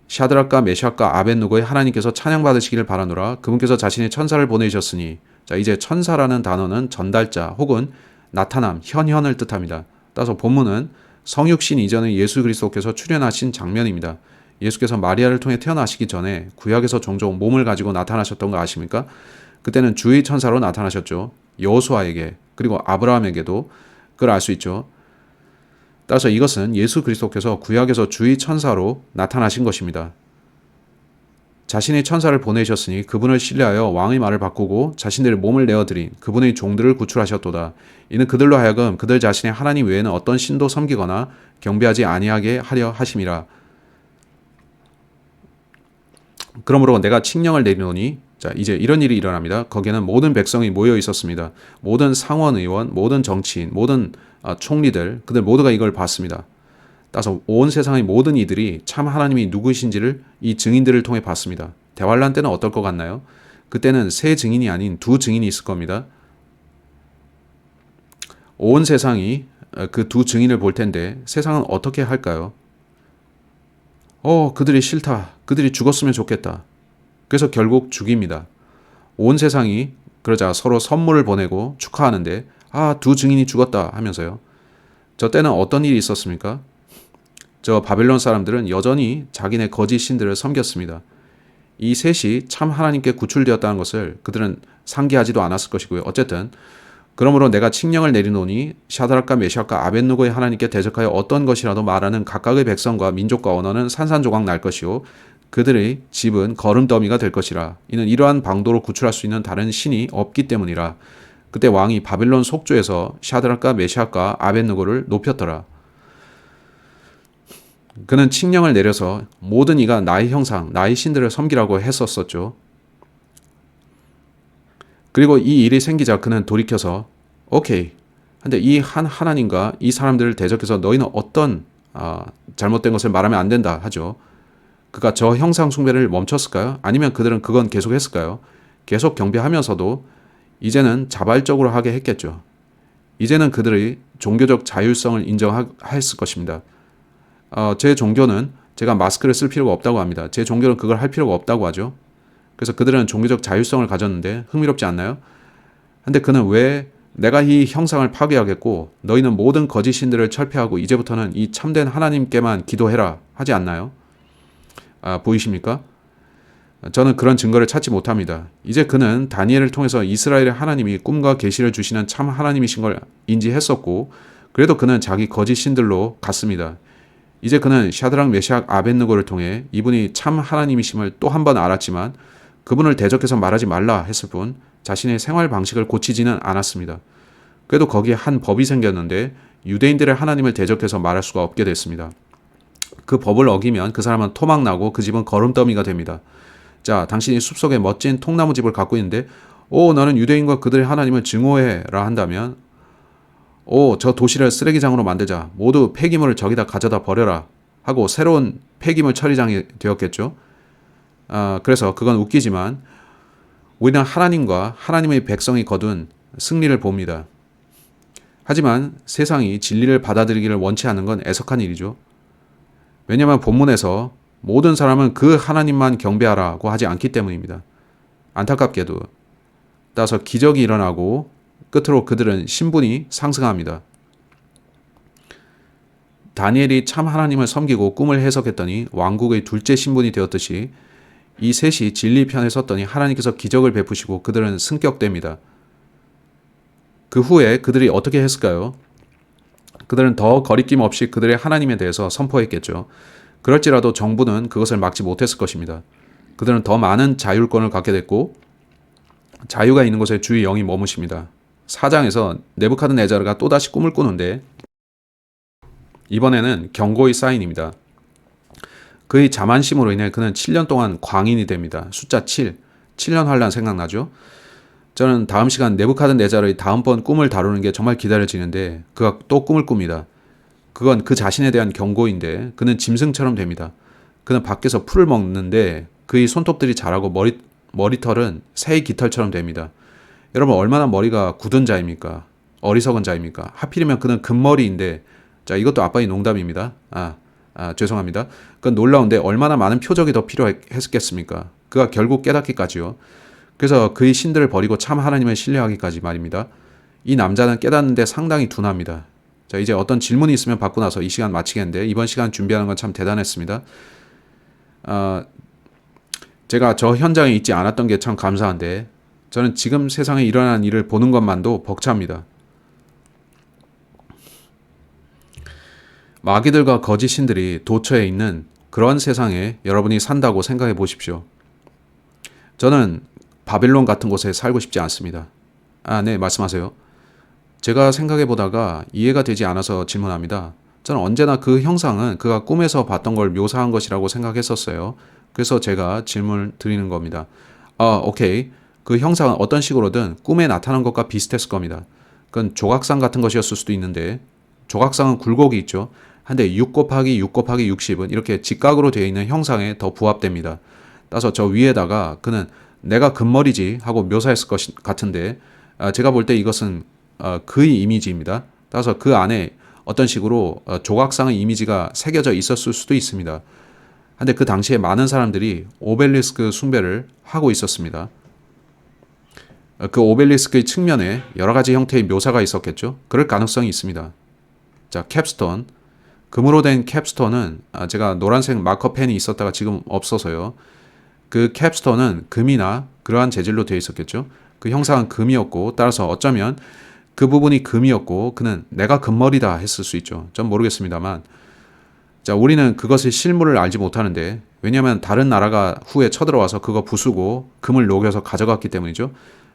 샤드락과 메샥과 아벳누고의 하나님께서 찬양받으시기를 바라노라. 그분께서 자신의 천사를 보내셨으니, 자, 이제 천사라는 단어는 전달자 혹은 나타남, 현현을 뜻합니다. 따라서 본문은 성육신 이전에 예수 그리스도께서 출현하신 장면입니다. 예수께서 마리아를 통해 태어나시기 전에 구약에서 종종 몸을 가지고 나타나셨던 거 아십니까? 그때는 주의 천사로 나타나셨죠. 여호수아에게, 그리고 아브라함에게도 그걸 알 수 있죠. 따라서 이것은 예수 그리스도께서 구약에서 주의 천사로 나타나신 것입니다. 자신의 천사를 보내셨으니 그분을 신뢰하여 왕의 말을 바꾸고 자신들의 몸을 내어드린 그분의 종들을 구출하셨도다. 이는 그들로 하여금 그들 자신의 하나님 외에는 어떤 신도 섬기거나 경배하지 아니하게 하려 하심이라. 그러므로 내가 칙령을 내리노니, 자, 이제 이런 일이 일어납니다. 거기에는 모든 백성이 모여 있었습니다. 모든 상원 의원, 모든 정치인, 모든 총리들, 그들 모두가 이걸 봤습니다. 따라서 온 세상의 모든 이들이 참 하나님이 누구이신지를 이 증인들을 통해 봤습니다. 대환란 때는 어떨 것 같나요? 그때는 세 증인이 아닌 두 증인이 있을 겁니다. 온 세상이 그 두 증인을 볼 텐데 세상은 어떻게 할까요? 그들이 싫다. 그들이 죽었으면 좋겠다. 그래서 결국 죽입니다. 온 세상이 그러자 서로 선물을 보내고 축하하는데, 두 증인이 죽었다 하면서요. 저 때는 어떤 일이 있었습니까? 저 바벨론 사람들은 여전히 자기네 거짓 신들을 섬겼습니다. 이 셋이 참 하나님께 구출되었다는 것을 그들은 상기하지도 않았을 것이고요. 어쨌든 그러므로 내가 칙령을 내리노니 샤드락과 메샥과 아벳누고의 하나님께 대적하여 어떤 것이라도 말하는 각각의 백성과 민족과 언어는 산산조각 날 것이요 그들의 집은 거름더미가 될 것이라. 이는 이러한 방도로 구출할 수 있는 다른 신이 없기 때문이라. 그때 왕이 바벨론 속주에서 샤드락과 메샥과 아벳누고를 높였더라. 그는 칙령을 내려서 모든 이가 나의 형상, 나의 신들을 섬기라고 했었었죠. 그리고 이 일이 생기자 그는 돌이켜서 오케이. 근데 이 하나님과 이 사람들을 대적해서 너희는 어떤 잘못된 것을 말하면 안 된다 하죠. 그가 저 형상 숭배를 멈췄을까요? 아니면 그들은 그건 계속 했을까요? 계속 경배하면서도 이제는 자발적으로 하게 했겠죠. 이제는 그들의 종교적 자율성을 인정했을 것입니다. 제 종교는 제가 마스크를 쓸 필요가 없다고 합니다. 제 종교는 그걸 할 필요가 없다고 하죠. 그래서 그들은 종교적 자율성을 가졌는데 흥미롭지 않나요? 근데 그는 왜 내가 이 형상을 파괴하겠고 너희는 모든 거짓 신들을 철폐하고 이제부터는 이 참된 하나님께만 기도해라 하지 않나요? 보이십니까? 저는 그런 증거를 찾지 못합니다. 이제 그는 다니엘을 통해서 이스라엘의 하나님이 꿈과 계시를 주시는 참 하나님이신 걸 인지했었고 그래도 그는 자기 거짓 신들로 갔습니다. 이제 그는 샤드락, 메샥, 아벳느고를 통해 이분이 참 하나님이심을 또 한 번 알았지만 그분을 대적해서 말하지 말라 했을 뿐 자신의 생활 방식을 고치지는 않았습니다. 그래도 거기에 한 법이 생겼는데 유대인들의 하나님을 대적해서 말할 수가 없게 됐습니다. 그 법을 어기면 그 사람은 토막나고 그 집은 거름더미가 됩니다. 자, 당신이 숲속에 멋진 통나무 집을 갖고 있는데 너는 유대인과 그들의 하나님을 증오해라 한다면 저 도시를 쓰레기장으로 만들자. 모두 폐기물을 저기다 가져다 버려라. 하고 새로운 폐기물 처리장이 되었겠죠. 그래서 그건 웃기지만 우리는 하나님과 하나님의 백성이 거둔 승리를 봅니다. 하지만 세상이 진리를 받아들이기를 원치 않는 건 애석한 일이죠. 왜냐하면 본문에서 모든 사람은 그 하나님만 경배하라고 하지 않기 때문입니다. 안타깝게도 따라서 기적이 일어나고 끝으로 그들은 신분이 상승합니다. 다니엘이 참 하나님을 섬기고 꿈을 해석했더니 왕국의 둘째 신분이 되었듯이 이 셋이 진리 편에 섰더니 하나님께서 기적을 베푸시고 그들은 승격됩니다. 그 후에 그들이 어떻게 했을까요? 그들은 더 거리낌 없이 그들의 하나님에 대해서 선포했겠죠. 그럴지라도 정부는 그것을 막지 못했을 것입니다. 그들은 더 많은 자율권을 갖게 됐고 자유가 있는 곳에 주의 영이 머무십니다. 4장에서 네부갓네자르가 또다시 꿈을 꾸는데 이번에는 경고의 사인입니다. 그의 자만심으로 인해 그는 7년 동안 광인이 됩니다. 숫자 7, 7년 환란 생각나죠? 저는 다음 시간 네부갓네자르의 다음번 꿈을 다루는 게 정말 기다려지는데 그가 또 꿈을 꿉니다. 그건 그 자신에 대한 경고인데 그는 짐승처럼 됩니다. 그는 밖에서 풀을 먹는데 그의 손톱들이 자라고 머리털은 새의 깃털처럼 됩니다. 여러분 얼마나 머리가 굳은 자입니까? 어리석은 자입니까? 하필이면 그는 금머리인데 자 이것도 아빠의 농담입니다. 죄송합니다. 그건 놀라운데 얼마나 많은 표적이 더 필요했겠습니까? 그가 결국 깨닫기까지요. 그래서 그의 신들을 버리고 참 하나님을 신뢰하기까지 말입니다. 이 남자는 깨닫는데 상당히 둔합니다. 자 이제 어떤 질문이 있으면 받고 나서 이 시간 마치겠는데 이번 시간 준비하는 건 참 대단했습니다. 제가 저 현장에 있지 않았던 게 참 감사한데 저는 지금 세상에 일어난 일을 보는 것만도 벅찹니다. 마귀들과 거짓 신들이 도처에 있는 그런 세상에 여러분이 산다고 생각해 보십시오. 저는 바빌론 같은 곳에 살고 싶지 않습니다. 네, 말씀하세요. 제가 생각해 보다가 이해가 되지 않아서 질문합니다. 저는 언제나 그 형상은 그가 꿈에서 봤던 걸 묘사한 것이라고 생각했었어요. 그래서 제가 질문을 드리는 겁니다. 오케이. 그 형상은 어떤 식으로든 꿈에 나타난 것과 비슷했을 겁니다. 그건 조각상 같은 것이었을 수도 있는데 조각상은 굴곡이 있죠. 한데 6 곱하기 6 곱하기 60은 이렇게 직각으로 되어 있는 형상에 더 부합됩니다. 따라서 저 위에다가 그는 내가 금머리지 하고 묘사했을 것 같은데 제가 볼 때 이것은 그의 이미지입니다. 따라서 그 안에 어떤 식으로 조각상의 이미지가 새겨져 있었을 수도 있습니다. 근데 그 당시에 많은 사람들이 오벨리스크 숭배를 하고 있었습니다. 그 오벨리스크의 측면에 여러 가지 형태의 묘사가 있었겠죠. 그럴 가능성이 있습니다. 자, 캡스톤. 금으로 된 캡스톤은 제가 노란색 마커펜이 있었다가 지금 없어서요. 그 캡스톤은 금이나 그러한 재질로 되어 있었겠죠. 그 형상은 금이었고 따라서 어쩌면 그 부분이 금이었고 그는 내가 금머리다 했을 수 있죠. 전 모르겠습니다만 자, 우리는 그것의 실물을 알지 못하는데 왜냐하면 다른 나라가 후에 쳐들어와서 그거 부수고 금을 녹여서 가져갔기 때문이죠.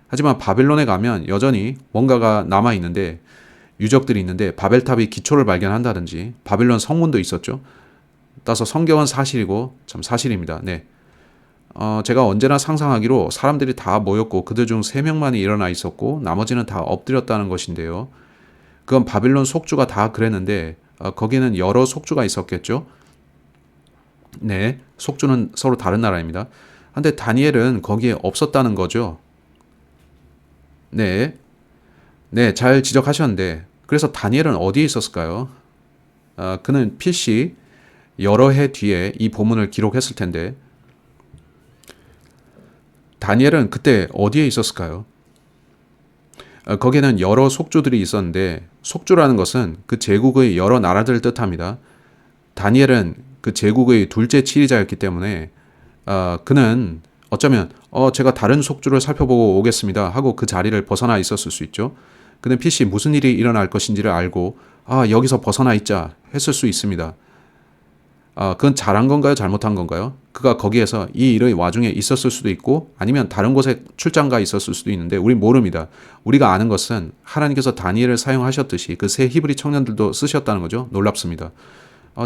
하지만 바빌론에 가면 여전히 뭔가가 남아있는데 유적들이 있는데 바벨탑이 기초를 발견한다든지 바빌론 성문도 있었죠. 따라서 성경은 사실이고 참 사실입니다. 네. 제가 언제나 상상하기로 사람들이 다 모였고 그들 중 3명만이 일어나 있었고 나머지는 다 엎드렸다는 것인데요. 그건 바빌론 속주가 다 그랬는데 거기는 여러 속주가 있었겠죠. 네, 속주는 서로 다른 나라입니다. 근데 다니엘은 거기에 없었다는 거죠. 네, 잘 지적하셨는데 그래서 다니엘은 어디에 있었을까요? 그는 필시 여러 해 뒤에 이 본문을 기록했을 텐데 다니엘은 그때 어디에 있었을까요? 거기에는 여러 속주들이 있었는데 속주라는 것은 그 제국의 여러 나라들을 뜻합니다. 다니엘은 그 제국의 둘째 치리자였기 때문에 그는 어쩌면 제가 다른 속주를 살펴보고 오겠습니다 하고 그 자리를 벗어나 있었을 수 있죠. 그는 필시 무슨 일이 일어날 것인지를 알고 여기서 벗어나 있자 했을 수 있습니다. 그건 잘한 건가요? 잘못한 건가요? 그가 거기에서 이 일의 와중에 있었을 수도 있고 아니면 다른 곳에 출장 가 있었을 수도 있는데 우린 모릅니다. 우리가 아는 것은 하나님께서 다니엘을 사용하셨듯이 그 세 히브리 청년들도 쓰셨다는 거죠. 놀랍습니다.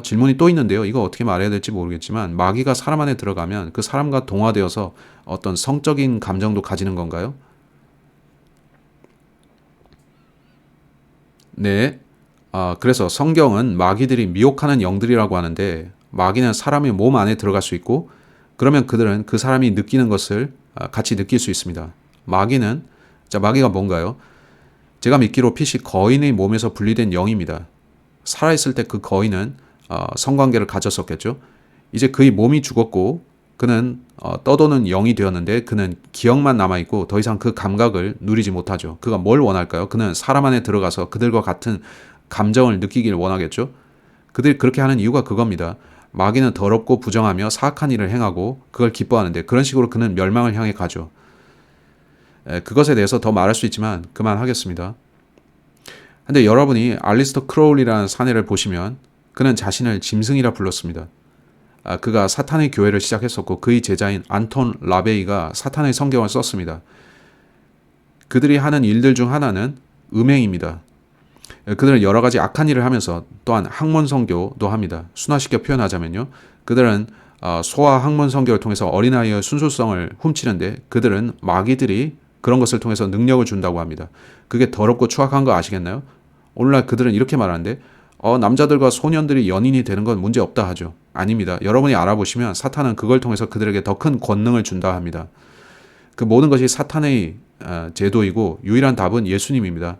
질문이 또 있는데요. 이거 어떻게 말해야 될지 모르겠지만 마귀가 사람 안에 들어가면 그 사람과 동화되어서 어떤 성적인 감정도 가지는 건가요? 네. 그래서 성경은 마귀들이 미혹하는 영들이라고 하는데 마귀는 사람의 몸 안에 들어갈 수 있고 그러면 그들은 그 사람이 느끼는 것을 같이 느낄 수 있습니다. 마귀가 뭔가요? 제가 믿기로 필시 거인의 몸에서 분리된 영입니다. 살아있을 때 그 거인은 성관계를 가졌었겠죠. 이제 그의 몸이 죽었고 그는 떠도는 영이 되었는데 그는 기억만 남아있고 더 이상 그 감각을 누리지 못하죠. 그가 뭘 원할까요? 그는 사람 안에 들어가서 그들과 같은 감정을 느끼길 원하겠죠. 그들이 그렇게 하는 이유가 그겁니다. 마귀는 더럽고 부정하며 사악한 일을 행하고 그걸 기뻐하는데 그런 식으로 그는 멸망을 향해 가죠. 그것에 대해서 더 말할 수 있지만 그만하겠습니다. 근데 여러분이 알리스터 크로울이라는 사내를 보시면 그는 자신을 짐승이라 불렀습니다. 그가 사탄의 교회를 시작했었고 그의 제자인 안톤 라베이가 사탄의 성경을 썼습니다. 그들이 하는 일들 중 하나는 음행입니다. 그들은 여러 가지 악한 일을 하면서 또한 학문 선교도 합니다. 순화시켜 표현하자면요. 그들은 소아 학문 선교를 통해서 어린아이의 순수성을 훔치는데 그들은 마귀들이 그런 것을 통해서 능력을 준다고 합니다. 그게 더럽고 추악한 거 아시겠나요? 오늘날 그들은 이렇게 말하는데 남자들과 소년들이 연인이 되는 건 문제 없다 하죠. 아닙니다. 여러분이 알아보시면 사탄은 그걸 통해서 그들에게 더 큰 권능을 준다 합니다. 그 모든 것이 사탄의 제도이고 유일한 답은 예수님입니다.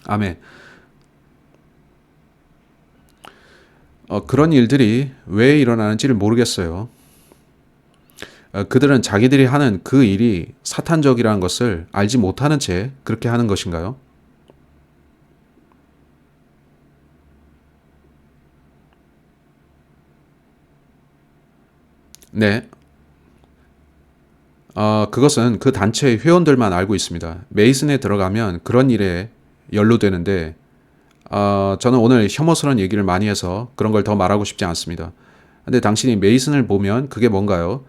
아멘. 그런 일들이 왜 일어나는지를 모르겠어요. 그들은 자기들이 하는 그 일이 사탄적이라는 것을 알지 못하는 채 그렇게 하는 것인가요? 네. 그것은 그 단체의 회원들만 알고 있습니다. 메이슨에 들어가면 그런 일에 연루되는데, 저는 오늘 혐오스러운 얘기를 많이 해서 그런 걸 더 말하고 싶지 않습니다. 근데 당신이 메이슨을 보면 그게 뭔가요?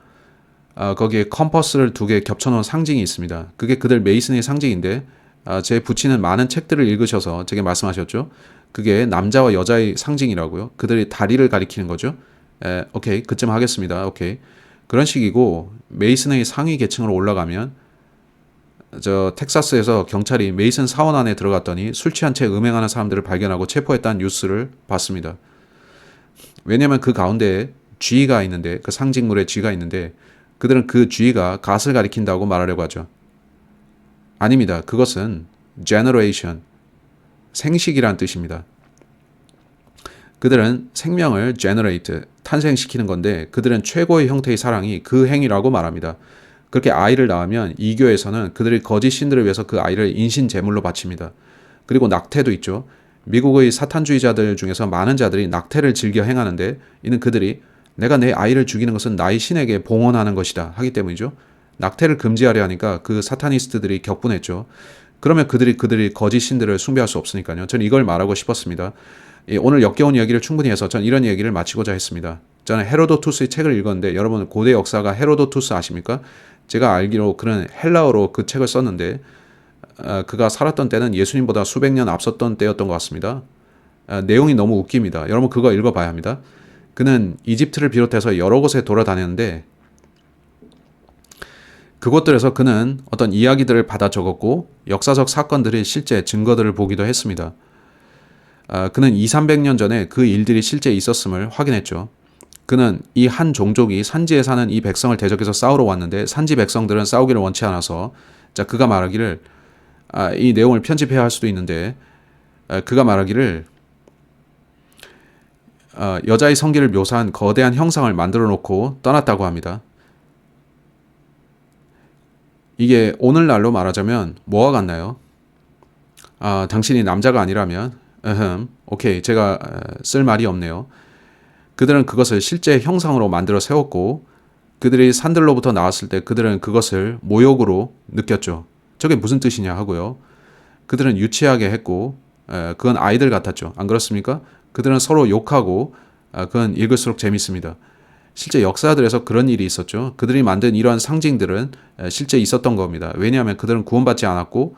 거기에 컴퍼스를 두 개 겹쳐놓은 상징이 있습니다. 그게 그들 메이슨의 상징인데, 제 부친은 많은 책들을 읽으셔서 제게 말씀하셨죠. 그게 남자와 여자의 상징이라고요. 그들이 다리를 가리키는 거죠. 오케이, 그쯤 하겠습니다. 오케이. 그런 식이고, 메이슨의 상위 계층으로 올라가면 저 텍사스에서 경찰이 메이슨 사원 안에 들어갔더니 술 취한 채 음행하는 사람들을 발견하고 체포했다는 뉴스를 봤습니다. 왜냐하면 그 가운데 G가 있는데, 그 상징물에 G가 있는데, 그들은 그 G가 갓을 가리킨다고 말하려고 하죠. 아닙니다. 그것은 generation, 생식이란 뜻입니다. 그들은 생명을 generate, 탄생시키는 건데, 그들은 최고의 형태의 사랑이 그 행위라고 말합니다. 그렇게 아이를 낳으면 이 교회에서는 그들의 거짓 신들을 위해서 그 아이를 인신 제물로 바칩니다. 그리고 낙태도 있죠. 미국의 사탄주의자들 중에서 많은 자들이 낙태를 즐겨 행하는데, 이는 그들이 내가 내 아이를 죽이는 것은 나의 신에게 봉헌하는 것이다 하기 때문이죠. 낙태를 금지하려 하니까 그 사타니스트들이 격분했죠. 그러면 그들이 거짓 신들을 숭배할 수 없으니까요. 저는 이걸 말하고 싶었습니다. 오늘 역겨운 이야기를 충분히 해서 전 이런 얘기를 마치고자 했습니다. 저는 헤로도투스의 책을 읽었는데, 여러분 고대 역사가 헤로도투스 아십니까? 제가 알기로 그는 헬라어로 그 책을 썼는데, 그가 살았던 때는 예수님보다 수백 년 앞섰던 때였던 것 같습니다. 내용이 너무 웃깁니다. 여러분 그거 읽어봐야 합니다. 그는 이집트를 비롯해서 여러 곳에 돌아다녔는데, 그곳들에서 그는 어떤 이야기들을 받아 적었고 역사적 사건들의 실제 증거들을 보기도 했습니다. 그는 200~300년 전에 그 일들이 실제 있었음을 확인했죠. 그는 이 한 종족이 산지에 사는 이 백성을 대적해서 싸우러 왔는데, 산지 백성들은 싸우기를 원치 않아서, 자, 그가 말하기를, 이 내용을 편집해야 할 수도 있는데, 그가 말하기를, 여자의 성기를 묘사한 거대한 형상을 만들어 놓고 떠났다고 합니다. 이게 오늘날로 말하자면 뭐와 같나요? 당신이 남자가 아니라면, 오케이, 제가 쓸 말이 없네요. 그들은 그것을 실제 형상으로 만들어 세웠고, 그들이 산들로부터 나왔을 때 그들은 그것을 모욕으로 느꼈죠. 저게 무슨 뜻이냐 하고요. 그들은 유치하게 했고, 그건 아이들 같았죠. 안 그렇습니까? 그들은 서로 욕하고, 그건 읽을수록 재밌습니다. 실제 역사들에서 그런 일이 있었죠. 그들이 만든 이러한 상징들은 실제 있었던 겁니다. 왜냐하면 그들은 구원받지 않았고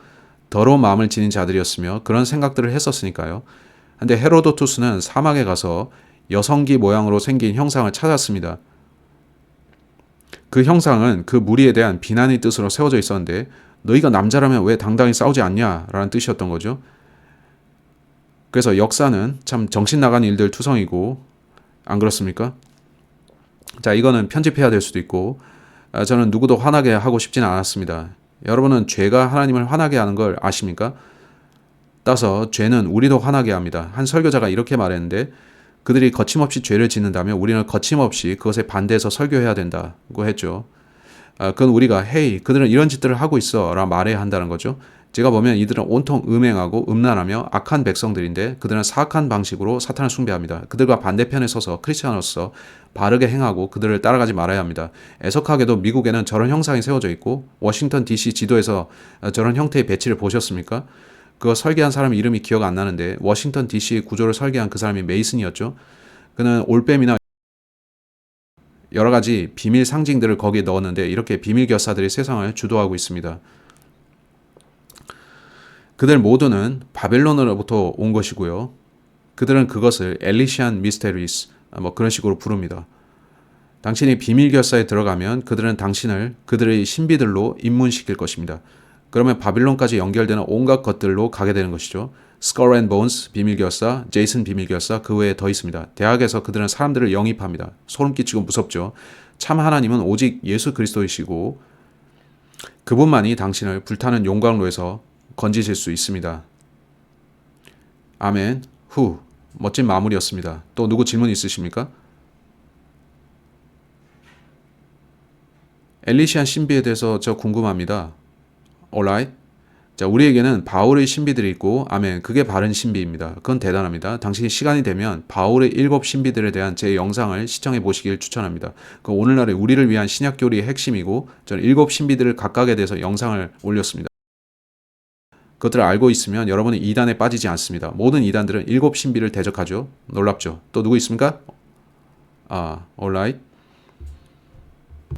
더러운 마음을 지닌 자들이었으며 그런 생각들을 했었으니까요. 근데 헤로도투스는 사막에 가서 여성기 모양으로 생긴 형상을 찾았습니다. 그 형상은 그 무리에 대한 비난의 뜻으로 세워져 있었는데, 너희가 남자라면 왜 당당히 싸우지 않냐라는 뜻이었던 거죠. 그래서 역사는 참 정신 나간 일들 투성이고, 안 그렇습니까? 자, 이거는 편집해야 될 수도 있고, 저는 누구도 화나게 하고 싶지는 않았습니다. 여러분은 죄가 하나님을 화나게 하는 걸 아십니까? 따라서 죄는 우리도 화나게 합니다. 한 설교자가 이렇게 말했는데, 그들이 거침없이 죄를 짓는다면 우리는 거침없이 그것에 반대해서 설교해야 된다고 했죠. 그건 우리가 헤이, 그들은 이런 짓들을 하고 있어 라 말해야 한다는 거죠. 제가 보면 이들은 온통 음행하고 음란하며 악한 백성들인데, 그들은 사악한 방식으로 사탄을 숭배합니다. 그들과 반대편에 서서 크리스천으로서 바르게 행하고 그들을 따라가지 말아야 합니다. 애석하게도 미국에는 저런 형상이 세워져 있고, 워싱턴 DC 지도에서 저런 형태의 배치를 보셨습니까? 그거 설계한 사람 이름이 기억 안 나는데, 워싱턴 DC의 구조를 설계한 그 사람이 메이슨이었죠. 그는 올빼미나 여러 가지 비밀 상징들을 거기에 넣었는데, 이렇게 비밀 결사들이 세상을 주도하고 있습니다. 그들 모두는 바벨론으로부터 온 것이고요. 그들은 그것을 엘리시안 미스테리스, 그런 식으로 부릅니다. 당신이 비밀 결사에 들어가면 그들은 당신을 그들의 신비들로 입문시킬 것입니다. 그러면 바빌론까지 연결되는 온갖 것들로 가게 되는 것이죠. 스컬 앤 본스 비밀결사, 제이슨 비밀결사, 그 외에 더 있습니다. 대학에서 그들은 사람들을 영입합니다. 소름 끼치고 무섭죠. 참 하나님은 오직 예수 그리스도이시고, 그분만이 당신을 불타는 용광로에서 건지실 수 있습니다. 아멘. 후. 멋진 마무리였습니다. 또 누구 질문 있으십니까? 엘리시안 신비에 대해서 저 궁금합니다. Alright? 자, 우리에게는 바울의 신비들이 있고, 아멘. 그게 바른 신비입니다. 그건 대단합니다. 당신이 시간이 되면 바울의 7 신비들에 대한 제 영상을 시청해 보시길 추천합니다. 그 오늘날의 우리를 위한 신약교리의 핵심이고, 저는 7 신비들을 각각에 대해서 영상을 올렸습니다. 그것들을 알고 있으면 여러분은 이단에 빠지지 않습니다. 모든 이단들은 7 신비를 대적하죠. 놀랍죠? 또 누구 있습니까? Alright.